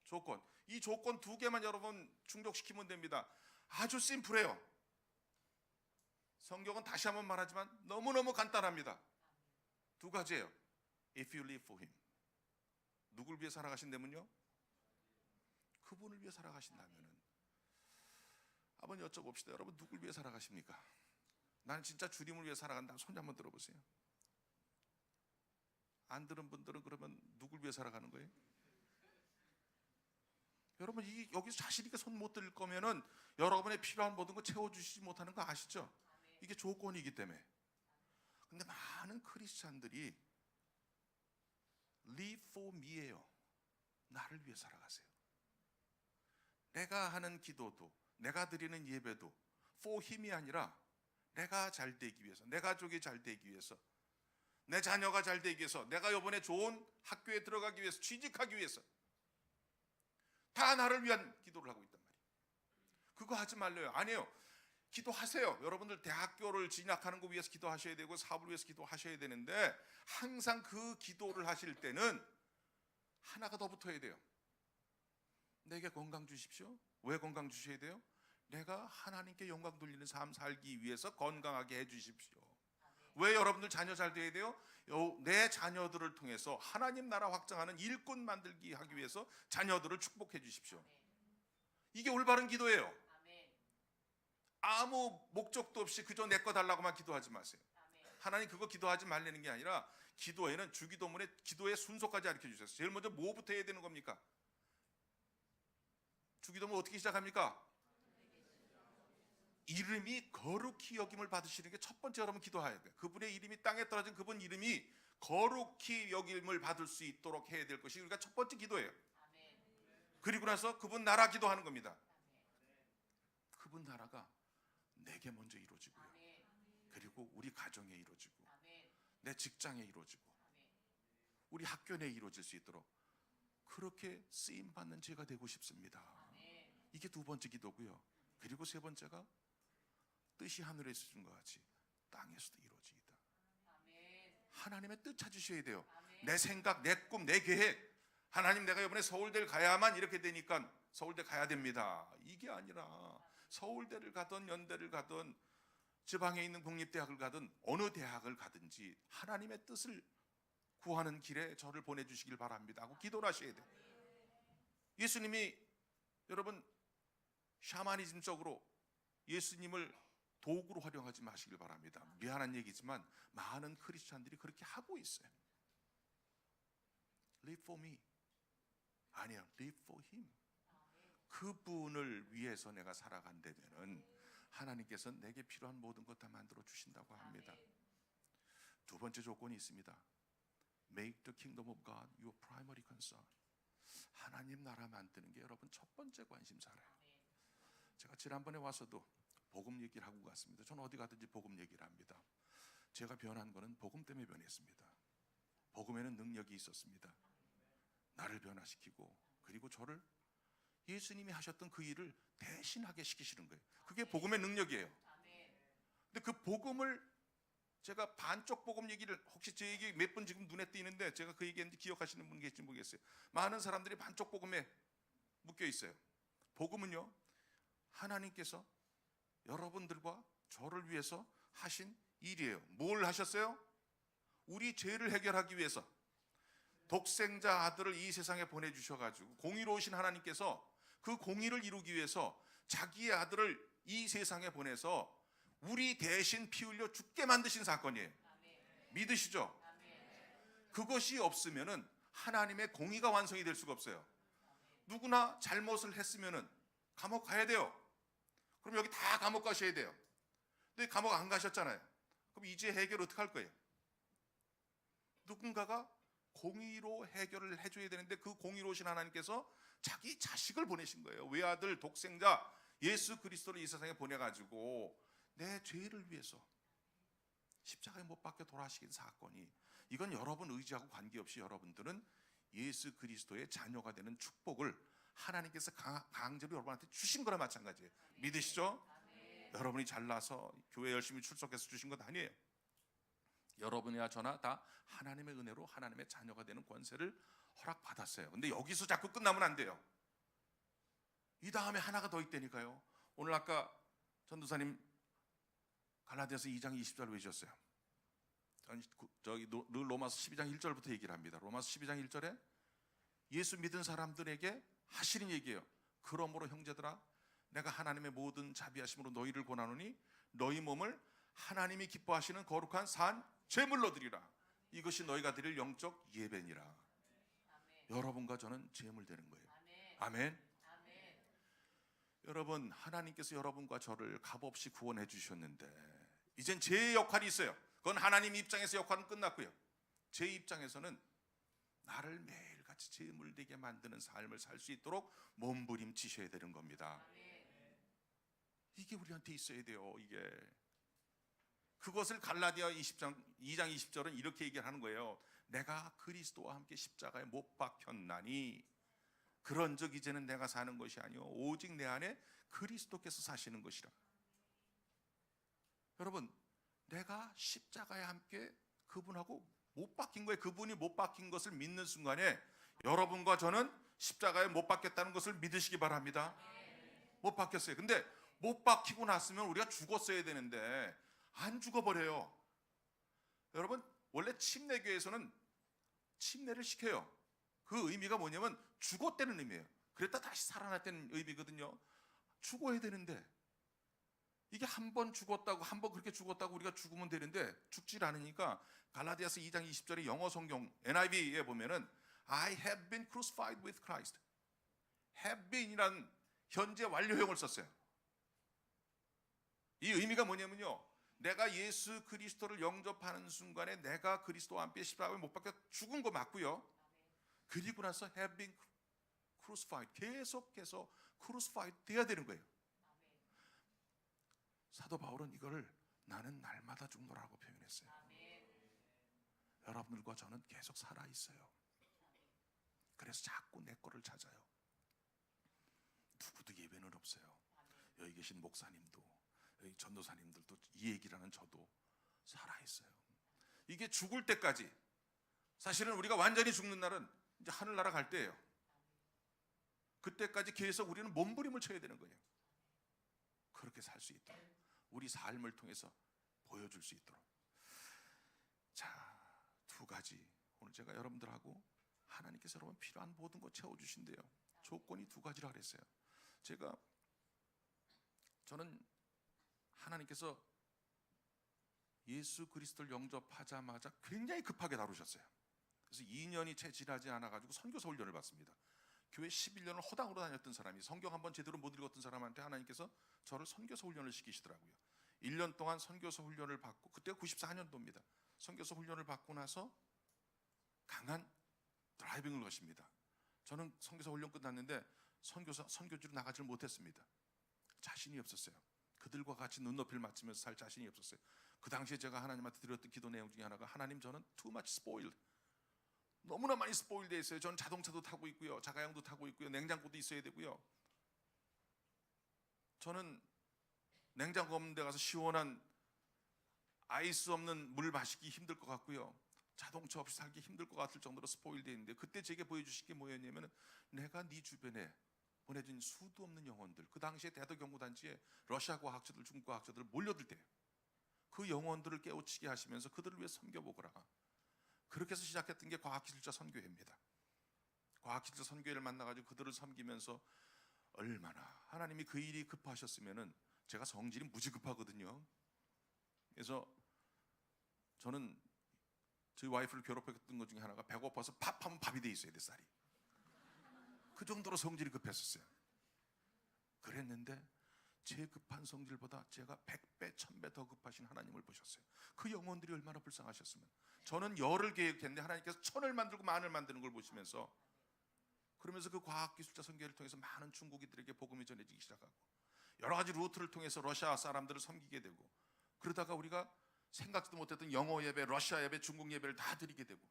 조건. 이 조건 두 개만 여러분 충족시키면 됩니다. 아주 심플해요. 성경은 다시 한번 말하지만 너무너무 간단합니다. 두 가지예요. If you live for him. 누굴 위해 살아가신다면요? 그분을 위해 살아가신다면은, 한번 여쭤봅시다. 여러분 누굴 위해 살아가십니까? 나는 진짜 주님을 위해 살아간다. 손 한번 들어보세요. 안 들은 분들은 그러면 누굴 위해 살아가는 거예요? 여러분 여기서 자신 있게 손 못 들 거면은 여러분의 필요한 모든 거 채워주시지 못하는 거 아시죠? 이게 조건이기 때문에. 근데 많은 크리스찬들이 live for me예요. 나를 위해 살아가세요. 내가 하는 기도도, 내가 드리는 예배도 for him이 아니라 내가 잘 되기 위해서, 내 가족이 잘 되기 위해서, 내 자녀가 잘 되기 위해서, 내가 이번에 좋은 학교에 들어가기 위해서, 취직하기 위해서, 다 나를 위한 기도를 하고 있단 말이에요. 그거 하지 말래요. 아니에요. 기도하세요. 여러분들 대학교를 진학하는 거 위해서 기도하셔야 되고 사업을 위해서 기도하셔야 되는데 항상 그 기도를 하실 때는 하나가 더 붙어야 돼요. 내게 건강 주십시오. 왜 건강 주셔야 돼요? 내가 하나님께 영광 돌리는 삶 살기 위해서 건강하게 해주십시오. 왜 여러분들 자녀 잘 돼야 돼요? 내 자녀들을 통해서 하나님 나라 확장하는 일꾼 만들기 하기 위해서 자녀들을 축복해 주십시오. 이게 올바른 기도예요. 아무 목적도 없이 그저 내 거 달라고만 기도하지 마세요. 하나님 그거 기도하지 말라는 게 아니라 기도에는 주기도문에 기도의 순서까지 가르쳐 주셨어요. 제일 먼저 뭐부터 해야 되는 겁니까? 주기도문 어떻게 시작합니까? 이름이 거룩히 여김을 받으시는 게 첫 번째 여러분 기도해야 돼요. 그분의 이름이 땅에 떨어진 그분 이름이 거룩히 여김을 받을 수 있도록 해야 될 것이 우리가 첫 번째 기도예요. 그리고 나서 그분 나라 기도하는 겁니다. 그분 나라가 내게 먼저 이루어지고요. 그리고 우리 가정에 이루어지고 내 직장에 이루어지고 우리 학교 내에 이루어질 수 있도록 그렇게 쓰임받는 제가 되고 싶습니다. 이게 두 번째 기도고요. 그리고 세 번째가 뜻이 하늘에서 준 것 같이 땅에서도 이루어지이다. 하나님의 뜻 찾으셔야 돼요. 내 생각, 내 꿈, 내 계획. 하나님 내가 이번에 서울대를 가야만 이렇게 되니까 서울대 가야 됩니다. 이게 아니라 서울대를 가든 연대를 가든 지방에 있는 국립대학을 가든 어느 대학을 가든지 하나님의 뜻을 구하는 길에 저를 보내주시길 바랍니다 하고 기도를 하셔야 돼요. 예수님이 여러분 샤머니즘적으로 예수님을 도구로 활용하지 마시길 바랍니다. 미안한 얘기지만 많은 크리스찬들이 그렇게 하고 있어요. Live for me. 아니요, live for him. 그분을 위해서 내가 살아간다면은 하나님께서 내게 필요한 모든 것 다 만들어 주신다고 합니다. 두 번째 조건이 있습니다. Make the kingdom of God your primary concern. 하나님 나라 만드는 게 여러분 첫 번째 관심사래요. 제가 지난번에 와서도 복음 얘기를 하고 갔습니다. 저는 어디 가든지 복음 얘기를 합니다. 제가 변한 거는 복음 때문에 변했습니다. 복음에는 능력이 있었습니다. 나를 변화시키고 그리고 저를 예수님이 하셨던 그 일을 대신하게 시키시는 거예요. 그게 복음의 능력이에요. 근데 그 복음을 제가 반쪽 복음 얘기를 혹시 제 얘기 몇 번 지금 눈에 띄는데 제가 그 얘기했는지 기억하시는 분 계실지 모르겠어요. 많은 사람들이 반쪽 복음에 묶여 있어요. 복음은요, 하나님께서 여러분들과 저를 위해서 하신 일이에요. 뭘 하셨어요? 우리 죄를 해결하기 위해서 독생자 아들을 이 세상에 보내주셔가지고 공의로우신 하나님께서 그 공의를 이루기 위해서 자기의 아들을 이 세상에 보내서 우리 대신 피 흘려 죽게 만드신 사건이에요. 믿으시죠? 그것이 없으면은 하나님의 공의가 완성이 될 수가 없어요. 누구나 잘못을 했으면은 감옥 가야 돼요. 그럼 여기 다 감옥 가셔야 돼요. 근데 감옥 안 가셨잖아요. 그럼 이제 해결 어떻게 할 거예요? 누군가가 공의로 해결을 해줘야 되는데 그 공의로우신 하나님께서 자기 자식을 보내신 거예요. 외아들 독생자 예수 그리스도를 이 세상에 보내가지고 내 죄를 위해서 십자가에 못 박혀 돌아가신 사건이, 이건 여러분 의지하고 관계없이 여러분들은 예수 그리스도의 자녀가 되는 축복을 하나님께서 강제로 여러분한테 주신 거나 마찬가지예요. 믿으시죠? 여러분이 잘나서 교회 열심히 출석해서 주신 것 아니에요. 여러분이나 저나 다 하나님의 은혜로 하나님의 자녀가 되는 권세를 허락받았어요. 근데 여기서 자꾸 끝나면 안 돼요. 이 다음에 하나가 더 있다니까요. 오늘 아까 전도사님 갈라디아서 2장 20절 외우셨어요. 저기 늘 로마서 12장 1절부터 얘기를 합니다. 로마서 12장 1절에 예수 믿은 사람들에게 하시는 얘기예요. 그러므로 형제들아, 내가 하나님의 모든 자비하심으로 너희를 권하노니 너희 몸을 하나님이 기뻐하시는 거룩한 산 제물로 드리라. 이것이 너희가 드릴 영적 예배니라. 여러분과 저는 제물 되는 거예요. 아멘. 여러분, 하나님께서 여러분과 저를 값없이 구원해 주셨는데 이젠 제 역할이 있어요. 그건 하나님 입장에서 역할은 끝났고요. 제 입장에서는 나를 매일같이 제물 되게 만드는 삶을 살 수 있도록 몸부림치셔야 되는 겁니다. 이게 우리한테 있어야 돼요. 이게 그것을 갈라디아 2장 20절은 이렇게 얘기를 하는 거예요. 내가 그리스도와 함께 십자가에 못 박혔나니 그런즉 이제는 내가 사는 것이 아니요 오직 내 안에 그리스도께서 사시는 것이라. 여러분, 내가 십자가에 함께 그분하고 못 박힌 거예요. 그분이 못 박힌 것을 믿는 순간에 여러분과 저는 십자가에 못 박혔다는 것을 믿으시기 바랍니다. 못 박혔어요. 근데 못 박히고 났으면 우리가 죽었어야 되는데 안 죽어버려요. 여러분, 원래 침례교에서는 침례를 시켜요. 그 의미가 뭐냐면 죽었다는 의미예요. 그랬다 다시 살아났다는 의미거든요. 죽어야 되는데 이게 한 번 죽었다고, 한 번 그렇게 죽었다고 우리가 죽으면 되는데 죽질 않으니까 갈라디아서 2장 20절에 영어 성경 NIV에 보면은 I have been crucified with Christ. have been이란 현재 완료형을 썼어요. 이 의미가 뭐냐면요, 내가 예수 그리스도를 영접하는 순간에 내가 그리스도와 함께 십자가에 못 박혀 죽은 거 맞고요. 그리고 나서 have been crucified, 계속해서 crucified 돼야 되는 거예요. 사도 바울은 이거를 나는 날마다 죽노라고 표현했어요. 여러분들과 저는 계속 살아 있어요. 그래서 자꾸 내 거를 찾아요. 누구도 예외는 없어요. 여기 계신 목사님도, 여기 전도사님들도, 이 얘기를 하는 저도 살아 있어요. 이게 죽을 때까지, 사실은 우리가 완전히 죽는 날은 이제 하늘나라 갈 때예요. 그때까지 계속 우리는 몸부림을 쳐야 되는 거예요. 그렇게 살 수 있도록, 우리 삶을 통해서 보여줄 수 있도록. 자, 두 가지 오늘 제가 여러분들하고 하나님께서 여러분 필요한 모든 거 채워주신대요. 조건이 두 가지라 그랬어요. 저는 하나님께서 예수 그리스도를 영접하자마자 굉장히 급하게 다루셨어요. 그래서 2년이 채 지나지 않아가지고 선교사 훈련을 받습니다. 교회 11년을 허당으로 다녔던 사람이, 성경 한번 제대로 못 읽었던 사람한테 하나님께서 저를 선교사 훈련을 시키시더라고요. 1년 동안 선교사 훈련을 받고, 그때가 94년도입니다. 선교사 훈련을 받고 나서 강한 드라이빙을 거십니다. 저는 선교사 훈련 끝났는데 선교지로 나가지를 못했습니다. 자신이 없었어요. 그들과 같이 눈높이를 맞추면서 살 자신이 없었어요. 그 당시에 제가 하나님한테 드렸던 기도 내용 중에 하나가, 하나님, 저는 too much spoiled, 너무나 많이 스포일 돼 있어요. 저는 자동차도 타고 있고요, 자가용도 타고 있고요, 냉장고도 있어야 되고요. 저는 냉장고 없는 데 가서 시원한 아이스 없는 물 마시기 힘들 것 같고요, 자동차 없이 살기 힘들 것 같을 정도로 스포일 돼 있는데, 그때 제게 보여주신 게 뭐였냐면, 내가 네 주변에 보내준 수도 없는 영혼들, 그 당시에 대도경구단지에 러시아 과학자들, 중국 과학자들 몰려들 때요. 그 영혼들을 깨우치게 하시면서 그들을 위해 섬겨보거라. 그렇게 해서 시작했던 게 과학기술자 선교회입니다. 과학기술자 선교회를 만나가지고 그들을 섬기면서, 얼마나 하나님이 그 일이 급하셨으면은, 제가 성질이 무지 급하거든요. 그래서 저는 저희 와이프를 괴롭혔던 것 중에 하나가, 배고파서 밥하면 밥이 돼 있어야 돼, 쌀이. 그 정도로 성질이 급했었어요. 그랬는데 제 급한 성질보다 제가 100배, 1000배 더 급하신 하나님을 보셨어요. 그 영혼들이 얼마나 불쌍하셨으면. 저는 열을 계획했는데 하나님께서 1000을 만들고 10,000을 만드는 걸 보시면서, 그러면서 그 과학기술자 선교회를 통해서 많은 중국인들에게 복음이 전해지기 시작하고, 여러 가지 루트를 통해서 러시아 사람들을 섬기게 되고, 그러다가 우리가 생각지도 못했던 영어 예배, 러시아 예배, 중국 예배를 다 드리게 되고,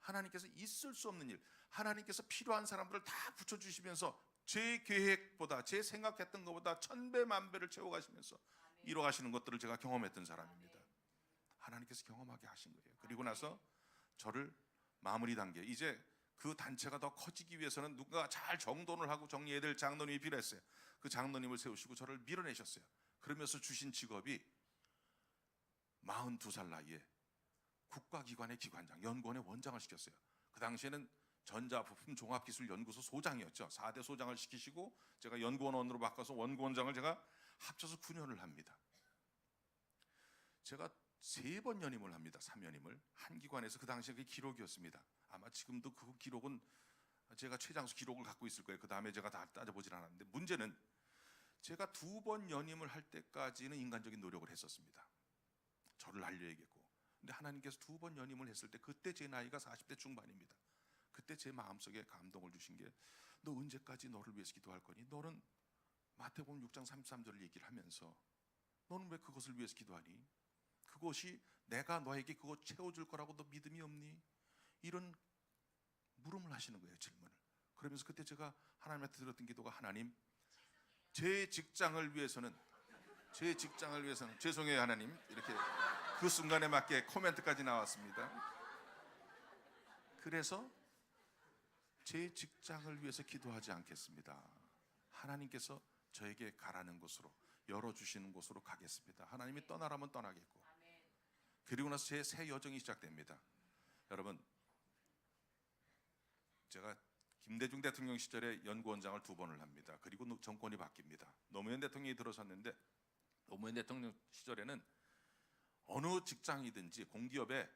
하나님께서 있을 수 없는 일, 하나님께서 필요한 사람들을 다 붙여주시면서 제 계획보다, 제 생각했던 것보다 1000배, 10,000배를 채워가시면서 이뤄가시는 것들을 제가 경험했던 사람입니다. 하나님께서 경험하게 하신 거예요. 그리고 나서 저를 마무리 단계, 이제 그 단체가 더 커지기 위해서는 누가 잘 정돈을 하고 정리해야 될 장로님이 필요했어요. 그 장로님을 세우시고 저를 밀어내셨어요. 그러면서 주신 직업이 42살 나이에 국가기관의 기관장, 연구원의 원장을 시켰어요. 그 당시에는 전자부품 종합기술연구소 소장이었죠. 4대 소장을 시키시고, 제가 연구원으로 바꿔서 원구원장을 제가 합쳐서 9년을 합니다. 제가 3번 연임을 합니다. 3연임을 한 기관에서. 그 당시에 그게 기록이었습니다. 아마 지금도 그 기록은 제가 최장수 기록을 갖고 있을 거예요. 그 다음에 제가 다 따져보질 않았는데, 문제는 제가 2번 연임을 할 때까지는 인간적인 노력을 했었습니다. 저를 알려야겠고. 근데 하나님께서 2번 연임을 했을 때, 그때 제 나이가 40대 중반입니다. 그때 제 마음속에 감동을 주신 게, 너 언제까지 너를 위해서 기도할 거니? 너는 마태복음 6장 33절을 얘기를 하면서 너는 왜 그것을 위해서 기도하니? 그것이 내가 너에게 그것 채워줄 거라고 너 믿음이 없니? 이런 물음을 하시는 거예요, 질문을. 그러면서 그때 제가 하나님한테 드렸던 기도가, 하나님, 제 직장을 위해서는 제 직장을 위해서는 죄송해요 하나님, 이렇게 그 순간에 맞게 코멘트까지 나왔습니다. 그래서 제 직장을 위해서 기도하지 않겠습니다. 하나님께서 저에게 가라는 곳으로, 열어주시는 곳으로 가겠습니다. 하나님이 떠나라면 떠나겠고, 그리고 나서 제 새 여정이 시작됩니다. 여러분, 제가 김대중 대통령 시절에 연구원장을 2번을 합니다. 그리고 정권이 바뀝니다. 노무현 대통령이 들어섰는데, 노무현 대통령 시절에는 어느 직장이든지 공기업에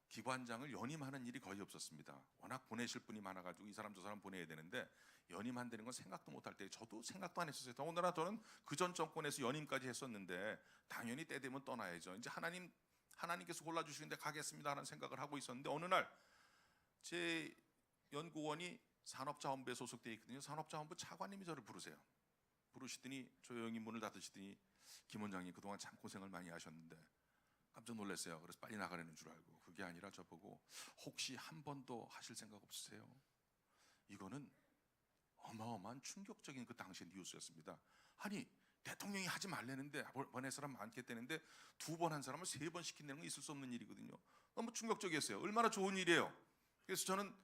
기관장을 연임하는 일이 거의 없었습니다. 워낙 보내실 분이 많아가지고 이 사람 저 사람 보내야 되는데 연임한다는 건 생각도 못할 때, 저도 생각도 안 했었어요. 더군다나 저는 그 전 정권에서 연임까지 했었는데 당연히 때 되면 떠나야죠. 이제 하나님께서 골라주시는데 가겠습니다 하는 생각을 하고 있었는데, 어느 날 제 연구원이 산업자원부에 소속되어 있거든요. 산업자원부 차관님이 저를 부르시더니 조용히 문을 닫으시더니, 김 원장님 그동안 참 고생을 많이 하셨는데, 깜짝 놀랐어요. 그래서 빨리 나가려는 줄 알고, 그게 아니라 저보고 혹시 한 번 더 하실 생각 없으세요? 이거는 어마어마한 충격적인 그 당시의 뉴스였습니다. 아니, 대통령이 하지 말라는데, 번외 사람 많겠다는데 2번 한 사람을 3번 시킨다는 건 있을 수 없는 일이거든요. 너무 충격적이었어요. 얼마나 좋은 일이에요. 그래서 저는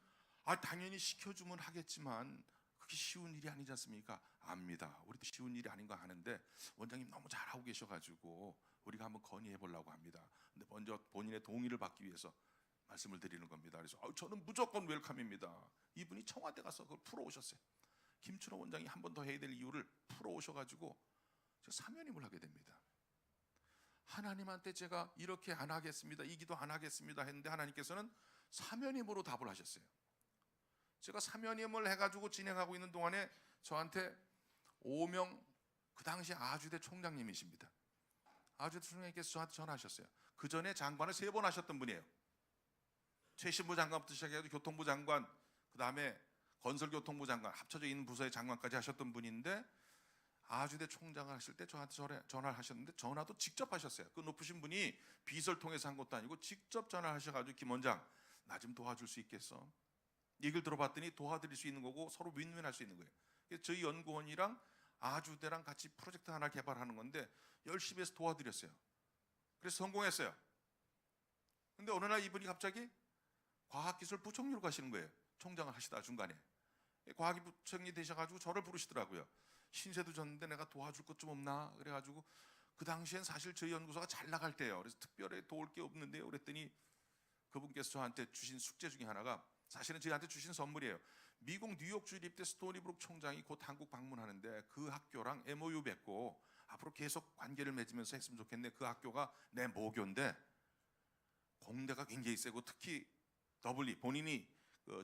당연히 시켜주면 하겠지만 그게 쉬운 일이 아니지 않습니까? 압니다. 우리도 쉬운 일이 아닌 거 아는데 원장님 너무 잘하고 계셔가지고 우리가 한번 건의해 보려고 합니다. 근데 먼저 본인의 동의를 받기 위해서 말씀을 드리는 겁니다. 그래서 저는 무조건 웰컴입니다. 이분이 청와대 가서 그걸 풀어오셨어요. 김춘호 원장이 한 번 더 해야 될 이유를 풀어오셔가지고 제가 사면임을 하게 됩니다. 하나님한테 제가 이렇게 안 하겠습니다, 이 기도 안 하겠습니다 했는데 하나님께서는 사면임으로 답을 하셨어요. 제가 사면임을 해가지고 진행하고 있는 동안에 저한테 오명, 그 당시 아주대 총장님이십니다. 아주대 총장님께서 저한테 전화하셨어요. 그 전에 장관을 3번 하셨던 분이에요. 최신부 장관부터 시작해서 교통부 장관, 그 다음에 건설교통부 장관, 합쳐져 있는 부서의 장관까지 하셨던 분인데, 아주대 총장을 하실 때 저한테 전화를 하셨는데, 전화도 직접 하셨어요. 그 높으신 분이 비서를 통해서 한 것도 아니고 직접 전화를 하셔가지고, 김 원장 나 좀 도와줄 수 있겠어? 얘기를 들어봤더니 도와드릴 수 있는 거고 서로 윈윈할 수 있는 거예요. 그래서 저희 연구원이랑 아주대랑 같이 프로젝트 하나 개발하는 건데 열심히 해서 도와드렸어요. 그래서 성공했어요. 근데 어느 날 이분이 갑자기 과학기술부총리로 가시는 거예요. 총장을 하시다 중간에 과학부총리 되셔가지고 저를 부르시더라고요. 신세도 졌는데 내가 도와줄 것 좀 없나? 그래가지고, 그 당시엔 사실 저희 연구소가 잘 나갈 때예요. 그래서 특별히 도울 게 없는데요. 그랬더니 그분께서 저한테 주신 숙제 중에 하나가, 사실은 저한테 주신 선물이에요. 미국 뉴욕주 입대 스토니브룩 총장이 곧 한국 방문하는데 그 학교랑 MOU 맺고 앞으로 계속 관계를 맺으면서 했으면 좋겠네. 그 학교가 내 모교인데 공대가 굉장히 세고, 특히 더블리 본인이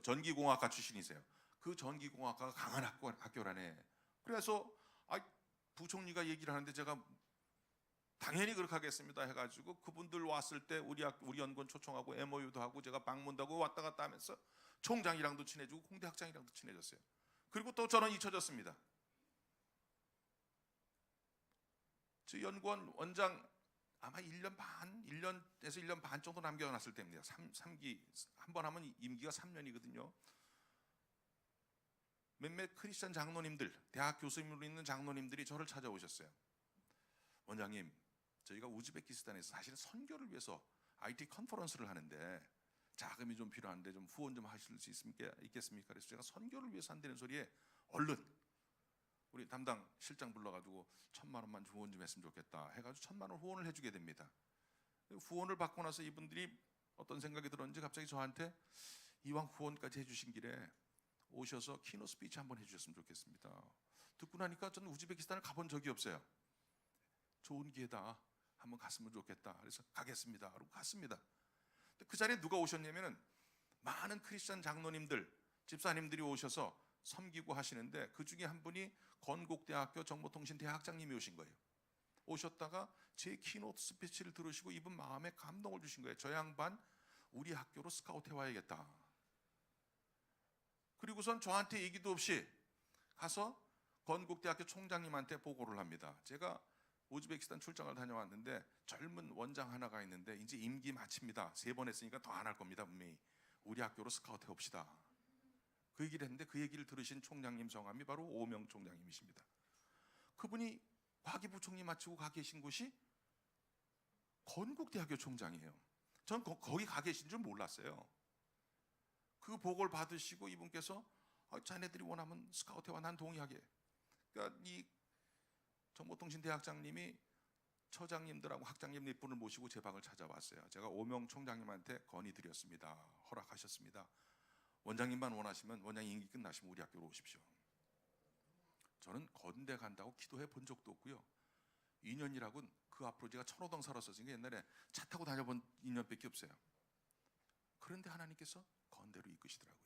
전기공학과 출신이세요. 그 전기공학과가 강한 학교라네. 그래서 부총리가 얘기를 하는데 제가 당연히 그렇게 하겠습니다 해가지고, 그분들 왔을 때 우리 연구원 초청하고 MOU도 하고 제가 방문도 하고 왔다 갔다 하면서 총장이랑도 친해지고 공대 학장이랑도 친해졌어요. 그리고 또 저는 잊혀졌습니다. 저 연구원 원장 아마 1년에서 1년 반 정도 남겨놨을 때입니다. 3기 한 번 하면 임기가 3년이거든요. 몇몇 크리스천 장로님들, 대학 교수님으로 있는 장로님들이 저를 찾아오셨어요. 원장님, 저희가 우즈베키스탄에서 사실은 선교를 위해서 IT 컨퍼런스를 하는데 자금이 좀 필요한데 좀 후원 좀 하실 수 있겠습니까? 그래서 제가 선교를 위해서 한다는 소리에 얼른 우리 담당 실장 불러가지고 1,000만 원만 후원 좀 했으면 좋겠다 해가지고 1,000만 원 후원을 해주게 됩니다. 후원을 받고 나서 이분들이 어떤 생각이 들었는지 갑자기 저한테 이왕 후원까지 해주신 길에 오셔서 키노 스피치 한번 해주셨으면 좋겠습니다. 듣고 나니까 저는 우즈베키스탄을 가본 적이 없어요. 좋은 기회다, 한번 갔으면 좋겠다. 그래서 가겠습니다. 그러고 갔습니다. 그 자리에 누가 오셨냐면은 많은 크리스천 장로님들, 집사님들이 오셔서 섬기고 하시는데, 그 중에 한 분이 건국대학교 정보통신 대학장님이 오신 거예요. 오셨다가 제 키노트 스피치를 들으시고 이분 마음에 감동을 주신 거예요. 저 양반 우리 학교로 스카우트 해와야겠다. 그리고선 저한테 얘기도 없이 가서 건국대학교 총장님한테 보고를 합니다. 제가 우즈베키스탄 출장을 다녀왔는데 젊은 원장 하나가 있는데 이제 임기 마칩니다. 3번 했으니까 더 안 할 겁니다. 분명히 우리 학교로 스카우트 해봅시다. 그 얘기를 했는데, 그 얘기를 들으신 총장님 성함이 바로 오명 총장님이십니다. 그분이 과기부총리 마치고 가 계신 곳이 건국대학교 총장이에요. 전 거기 가 계신 줄 몰랐어요. 그 복을 받으시고 이분께서 자네들이 원하면 스카우트와 난 동의하게. 그러니까 이 정보통신대학장님이 처장님들하고 학장님 몇 분을 모시고 제 방을 찾아왔어요. 제가 오명 총장님한테 건의드렸습니다. 허락하셨습니다. 원장님만 원하시면 원장님 임기 끝나시면 우리 학교로 오십시오. 저는 건대 간다고 기도해 본 적도 없고요. 2년이라고는 그 앞으로 제가 천호동 살았었으니까 옛날에 차 타고 다녀본 2년밖에 없어요. 그런데 하나님께서 건대로 이끄시더라고요.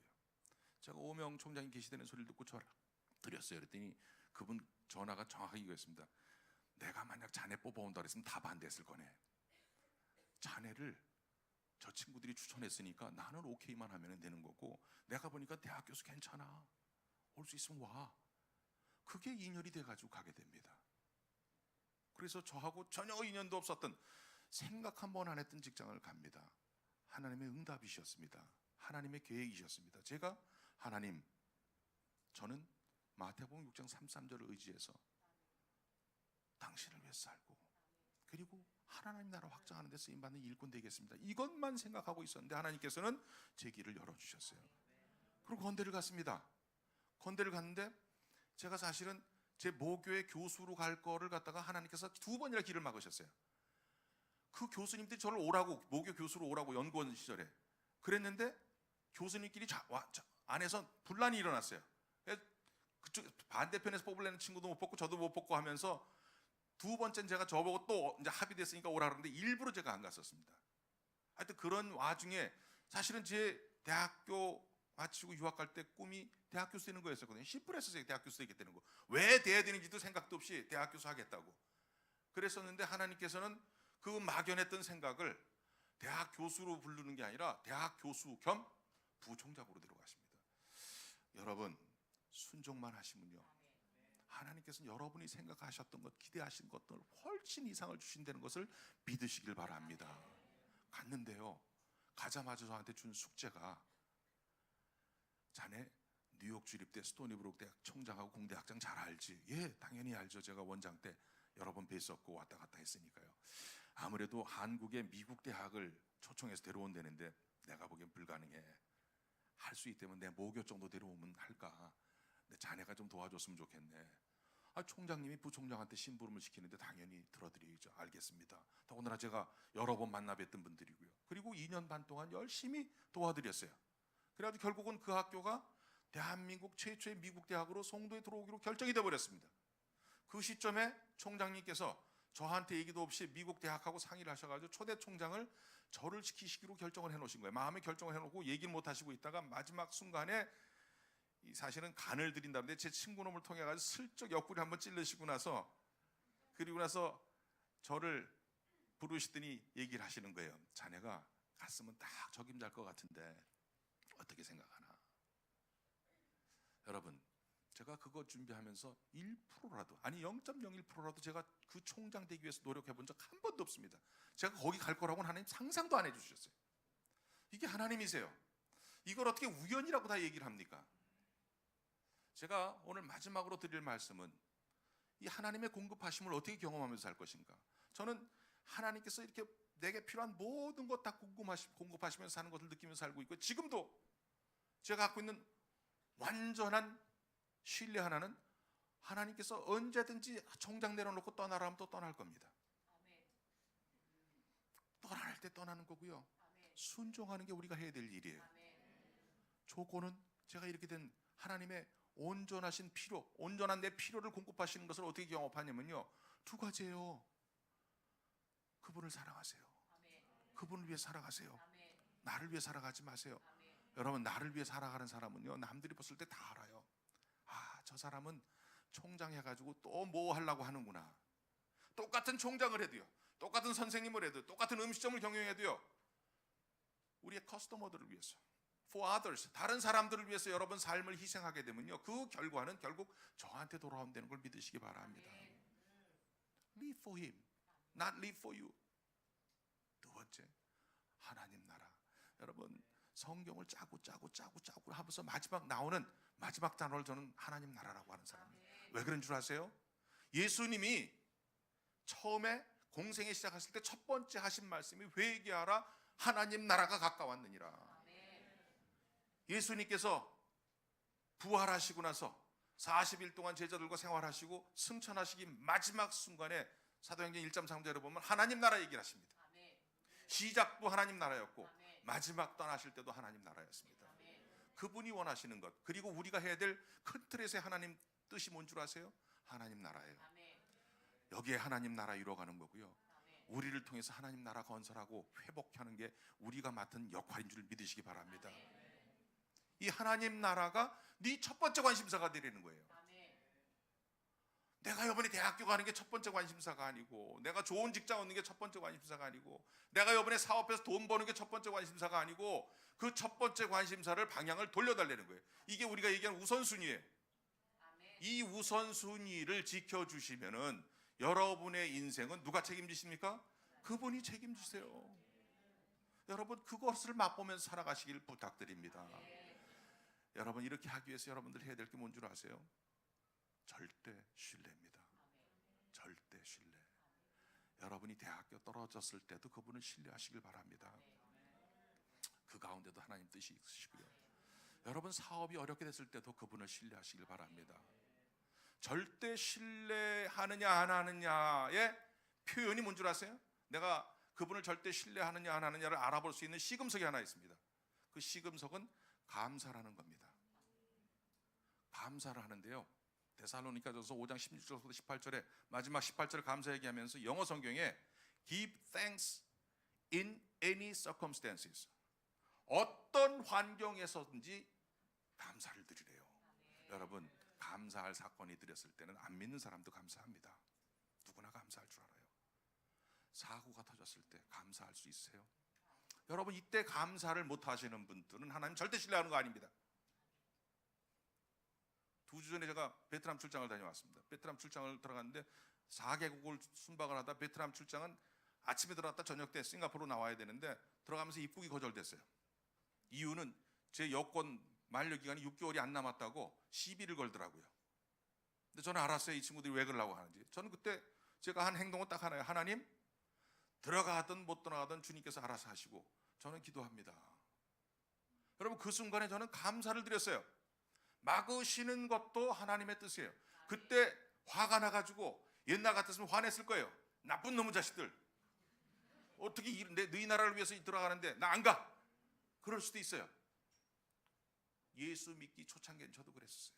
제가 오명 총장이 계시다는 소리를 듣고 전화 드렸어요. 그랬더니 그분 전화가 정확하게 이거였습니다. 내가 만약 자네 뽑아온다 그랬으면 다 반대했을 거네. 자네를 저 친구들이 추천했으니까 나는 오케이만 하면 되는 거고, 내가 보니까 대학 교수 괜찮아, 올 수 있으면 와. 그게 인연이 돼가지고 가게 됩니다. 그래서 저하고 전혀 인연도 없었던, 생각 한 번 안 했던 직장을 갑니다. 하나님의 응답이셨습니다. 하나님의 계획이셨습니다. 제가 하나님, 저는 마태복음 6장 33절을 의지해서 당신을 위해 살고 그리고 하나님 나라 확장하는 데 쓰임받는 일꾼 되겠습니다. 이것만 생각하고 있었는데 하나님께서는 제 길을 열어주셨어요. 그리고 건대를 갔습니다. 건대를 갔는데 제가 사실은 제 모교의 교수로 갈 거를 갖다가 하나님께서 2번이나 길을 막으셨어요. 그 교수님들이 저를 오라고, 모교 교수로 오라고 연구원 시절에 그랬는데 교수님끼리 안에서 분란이 일어났어요. 그쪽 반대편에서 뽑으려는 친구도 못 뽑고 저도 못 뽑고 하면서 2번째는 제가 저보고 또 이제 합의됐으니까 오라 그러는데 일부러 제가 안 갔었습니다. 하여튼 그런 와중에 사실은 제 대학교 마치고 유학 갈 때 꿈이 대학 교수 되는 거였었거든요. 시프레스에서 대학 교수 되겠다는 거. 왜 돼야 되는지도 생각도 없이 대학 교수 하겠다고 그랬었는데 하나님께서는 그 막연했던 생각을 대학 교수로 부르는 게 아니라 대학 교수 겸 부총장으로 데려가십니다. 여러분, 순종만 하시면요, 하나님께서는 여러분이 생각하셨던 것, 기대하신 것들 훨씬 이상을 주신다는 것을 믿으시길 바랍니다. 갔는데요, 가자마자 저한테 준 숙제가, 자네 뉴욕 주립대 스토니브룩 대학 총장하고 공대 학장 잘 알지? 예, 당연히 알죠. 제가 원장 때 여러 번 뵀었고 왔다 갔다 했으니까요. 아무래도 한국의 미국 대학을 초청해서 데려온다는데 내가 보기엔 불가능해. 할 수 있다면 내 모교 정도 데려오면 할까? 근데 자네가 좀 도와줬으면 좋겠네. 총장님이 부총장한테 심부름을 시키는데 당연히 들어드려야죠. 알겠습니다. 더군다나 제가 여러 번 만나 뵀던 분들이고요. 그리고 2년 반 동안 열심히 도와드렸어요. 그래가지고 결국은 그 학교가 대한민국 최초의 미국 대학으로 송도에 들어오기로 결정이 되어버렸습니다. 그 시점에 총장님께서 저한테 얘기도 없이 미국 대학하고 상의를 하셔가지고 초대 총장을 저를 시키시기로 결정을 해놓으신 거예요. 마음에 결정을 해놓고 얘기를 못 하시고 있다가 마지막 순간에 사실은 간을 들인다는데 제 친구놈을 통해 가지고 슬쩍 옆구리 한번 찔르시고 나서, 그리고 나서 저를 부르시더니 얘기를 하시는 거예요. 자네가 갔으면 딱 적임잘 것 같은데 어떻게 생각하나? 여러분, 제가 그거 준비하면서 1%라도, 아니 0.01%라도 제가 그 총장 되기 위해서 노력해 본 적 한 번도 없습니다. 제가 거기 갈 거라고는 하나님 상상도 안 해주셨어요. 이게 하나님이세요. 이걸 어떻게 우연이라고 다 얘기를 합니까? 제가 오늘 마지막으로 드릴 말씀은 이 하나님의 공급하심을 어떻게 경험하면서 살 것인가. 저는 하나님께서 이렇게 내게 필요한 모든 것 다 공급하시면서 사는 것을 느끼면서 살고 있고, 지금도 제가 갖고 있는 완전한 신뢰 하나는 하나님께서 언제든지 총장 내려놓고 떠나라 하면 또 떠날 겁니다. 떠날 때 떠나는 거고요. 순종하는 게 우리가 해야 될 일이에요. 조건은 제가 이렇게 된 하나님의 온전하신 필요, 온전한 내 필요를 공급하시는 것을 어떻게 경험하냐면요, 2가지예요. 그분을 사랑하세요. 그분을 위해 살아가세요. 나를 위해 살아가지 마세요. 여러분, 나를 위해 살아가는 사람은요, 남들이 봤을 때 다 알아요. 저 사람은 총장 해가지고 또 뭐 하려고 하는구나. 똑같은 총장을 해도요, 똑같은 선생님을 해도, 똑같은 음식점을 경영해도요, 우리의 커스터머들을 위해서, for others, 다른 사람들을 위해서 여러분 삶을 희생하게 되면요, 그 결과는 결국 저한테 돌아온다는 걸 믿으시기 바랍니다. Live for him, not live for you. 2번째, 하나님 나라. 여러분, 성경을 짜고 하면서 마지막 나오는 마지막 단어를 저는 하나님 나라라고 하는 사람이에요. 왜 그런 줄 아세요? 예수님이 처음에 공생에 시작하실 때 첫 번째 하신 말씀이 회개하라 하나님 나라가 가까웠느니라. 예수님께서 부활하시고 나서 40일 동안 제자들과 생활하시고 승천하시기 마지막 순간에 사도행전 1장 3절에 보면 하나님 나라 얘기를 하십니다. 시작도 하나님 나라였고 마지막 떠나실 때도 하나님 나라였습니다. 그분이 원하시는 것, 그리고 우리가 해야 될 큰 틀에서의 하나님 뜻이 뭔 줄 아세요? 하나님 나라예요. 여기에 하나님 나라 이루어가는 거고요, 우리를 통해서 하나님 나라 건설하고 회복하는 게 우리가 맡은 역할인 줄 믿으시기 바랍니다. 이 하나님 나라가 네 첫 번째 관심사가 되려는 거예요. 내가 이번에 대학교 가는 게 첫 번째 관심사가 아니고, 내가 좋은 직장 얻는 게 첫 번째 관심사가 아니고, 내가 이번에 사업해서 돈 버는 게 첫 번째 관심사가 아니고, 그 첫 번째 관심사를 방향을 돌려달라는 거예요. 이게 우리가 얘기하는 우선순위예요. 이 우선순위를 지켜주시면은 여러분의 인생은 누가 책임지십니까? 그분이 책임지세요. 여러분, 그것을 맛보면서 살아가시길 부탁드립니다. 여러분, 이렇게 하기 위해서 여러분들 해야 될 게 뭔 줄 아세요? 절대 신뢰입니다. 절대 신뢰. 여러분이 대학교 떨어졌을 때도 그분을 신뢰하시길 바랍니다. 그 가운데도 하나님 뜻이 있으시고요, 여러분 사업이 어렵게 됐을 때도 그분을 신뢰하시길 바랍니다. 절대 신뢰하느냐 안 하느냐의 표현이 뭔 줄 아세요? 내가 그분을 절대 신뢰하느냐 안 하느냐를 알아볼 수 있는 시금석이 하나 있습니다. 그 시금석은 감사라는 겁니다. 감사를 하는데요, 데살로니가전서 5장 16절부터 18절에 마지막 18절을 감사 얘기하면서 영어 성경에 Give thanks in any circumstances, 어떤 환경에서든지 감사를 드리래요. 여러분, 감사할 사건이 들었을 때는 안 믿는 사람도 감사합니다. 누구나 감사할 줄 알아요. 사고가 터졌을 때 감사할 수 있으세요? 여러분, 이때 감사를 못 하시는 분들은 하나님 절대 신뢰하는 거 아닙니다. 2주 전에 제가 베트남 출장을 다녀왔습니다. 베트남 출장을 들어갔는데 4개국을 순방을 하다 베트남 출장은 아침에 들어갔다 저녁 때 싱가포르로 나와야 되는데 들어가면서 입국이 거절됐어요. 이유는 제 여권 만료 기간이 6개월이 안 남았다고 시비를 걸더라고요. 근데 저는 알았어요, 이 친구들이 왜 그러려고 하는지. 저는 그때 제가 한 행동은 딱 하나예요. 하나님, 들어가든 못 들어가든 주님께서 알아서 하시고 저는 기도합니다. 여러분, 그 순간에 저는 감사를 드렸어요. 막으시는 것도 하나님의 뜻이에요. 그때 화가 나가지고 옛날 같았으면 화냈을 거예요. 나쁜 놈의 자식들, 어떻게 너희 나라를 위해서 들어가는데 나 안 가, 그럴 수도 있어요. 예수 믿기 초창기엔 저도 그랬어요.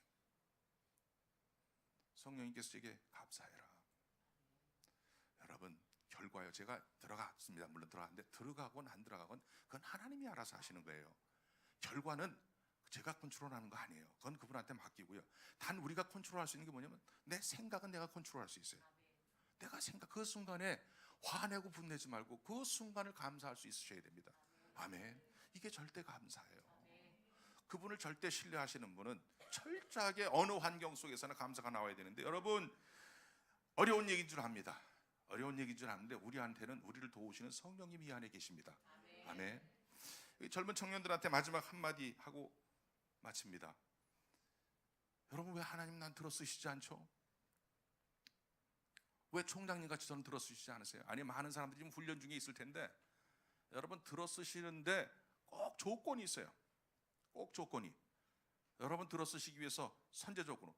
성령님께서 제게 감사해라. 여러분, 결과요, 제가 들어갔습니다. 물론 들어갔는데 들어가건 안 들어가건 그건 하나님이 알아서 하시는 거예요. 결과는 제가 컨트롤하는 거 아니에요. 그건 그분한테 맡기고요. 단 우리가 컨트롤할 수 있는 게 뭐냐면 내 생각은 내가 컨트롤할 수 있어요. 내가 생각, 그 순간에 화내고 분내지 말고 그 순간을 감사할 수 있으셔야 됩니다. 아멘. 이게 절대 감사예요. 그분을 절대 신뢰하시는 분은 철저하게 어느 환경 속에서나 감사가 나와야 되는데, 여러분, 어려운 얘기인 줄 압니다. 어려운 얘기인 줄 아는데 우리한테는 우리를 도우시는 성령님이 이 안에 계십니다. 아멘. 젊은 청년들한테 마지막 한마디 하고 마칩니다. 여러분, 왜 하나님 난 들어쓰시지 않죠? 왜 총장님같이 저는 들어쓰시지 않으세요? 아니, 많은 사람들이 지금 훈련 중에 있을 텐데 여러분, 들어쓰시는데 꼭 조건이 있어요. 꼭 조건이. 여러분, 들어쓰시기 위해서 선제적으로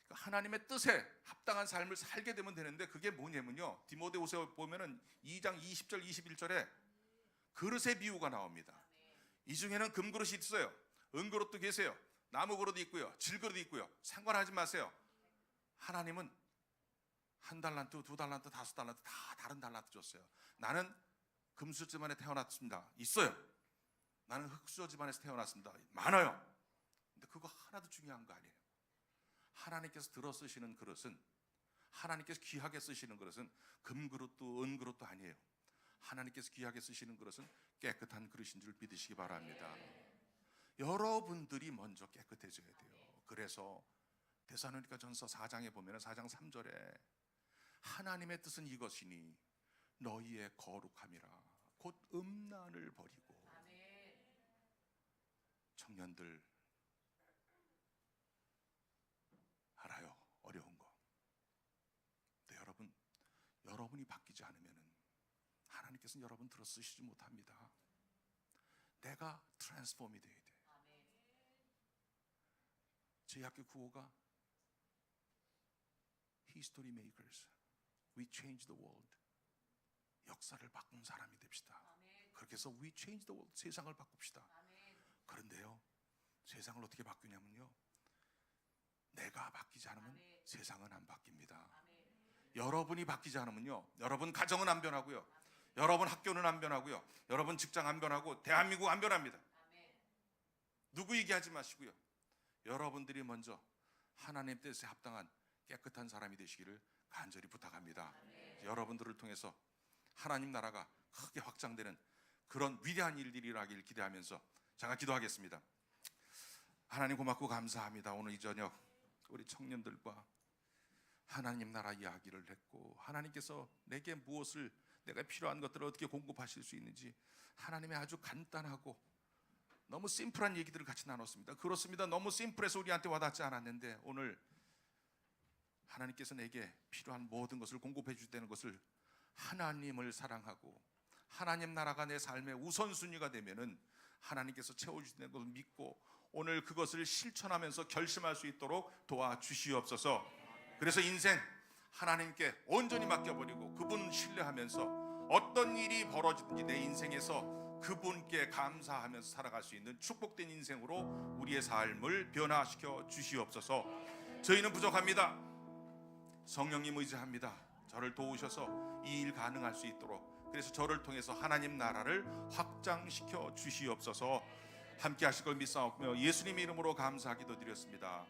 하나님의 뜻에 합당한 삶을 살게 되면 되는데, 그게 뭐냐면요, 디모데후서 보면은 2장 20절 21절에 그릇의 비유가 나옵니다. 이 중에는 금그릇이 있어요, 은그릇도 계세요, 나무 그릇도 있고요, 질그릇도 있고요. 상관하지 마세요. 하나님은 1달란트, 2달란트, 5달란트 다 다른 달란트 줬어요. 나는 금수 집안에 태어났습니다. 있어요. 나는 흙수저 집안에서 태어났습니다. 많아요. 근데 그거 하나도 중요한 거 아니에요. 하나님께서 들어 쓰시는 그릇은, 하나님께서 귀하게 쓰시는 그릇은 금그릇도 은그릇도 아니에요. 하나님께서 귀하게 쓰시는 그릇은 깨끗한 그릇인 줄 믿으시기 바랍니다. 여러분들이 먼저 깨끗해져야 돼요. 그래서 데살로니가전서 4장에 보면 4장 3절에 하나님의 뜻은 이것이니 너희의 거룩함이라 곧 음란을 버리고. 청년들 알아요, 어려운 거. 근데 여러분이 바뀌지 않으면 하나님께서는 여러분 들어 쓰시지 못합니다. 내가 트랜스폼이 돼야 돼. 저희 학교 구호가 History Makers, We Change the World. 역사를 바꾼 사람이 됩시다. 그렇게 해서 We Change the World, 세상을 바꿉시다. 그런데요, 세상을 어떻게 바꾸냐면요, 내가 바뀌지 않으면 세상은 안 바뀝니다. 여러분이 바뀌지 않으면요, 여러분 가정은 안 변하고요, 여러분 학교는 안 변하고요, 여러분 직장 안 변하고 대한민국 안 변합니다. 누구 얘기하지 마시고요, 여러분들이 먼저 하나님 뜻에 합당한 깨끗한 사람이 되시기를 간절히 부탁합니다. 여러분들을 통해서 하나님 나라가 크게 확장되는 그런 위대한 일들이 일어나길 기대하면서 제가 기도하겠습니다. 하나님 고맙고 감사합니다. 오늘 이 저녁 우리 청년들과 하나님 나라 이야기를 했고, 하나님께서 내게 무엇을, 내가 필요한 것들을 어떻게 공급하실 수 있는지 하나님의 아주 간단하고 너무 심플한 얘기들을 같이 나눴습니다. 그렇습니다. 너무 심플해서 우리한테 와닿지 않았는데, 오늘 하나님께서 내게 필요한 모든 것을 공급해 주시다는 것을, 하나님을 사랑하고 하나님 나라가 내 삶의 우선순위가 되면은 하나님께서 채워주시는 것을 믿고 오늘 그것을 실천하면서 결심할 수 있도록 도와주시옵소서. 그래서 인생 하나님께 온전히 맡겨버리고 그분 신뢰하면서 어떤 일이 벌어지든지 내 인생에서 그분께 감사하면서 살아갈 수 있는 축복된 인생으로 우리의 삶을 변화시켜 주시옵소서. 저희는 부족합니다. 성령님 의지합니다. 저를 도우셔서 이 일 가능할 수 있도록, 그래서 저를 통해서 하나님 나라를 확장시켜 주시옵소서. 함께 하실 걸 믿사옵며 예수님의 이름으로 감사하기도 드렸습니다.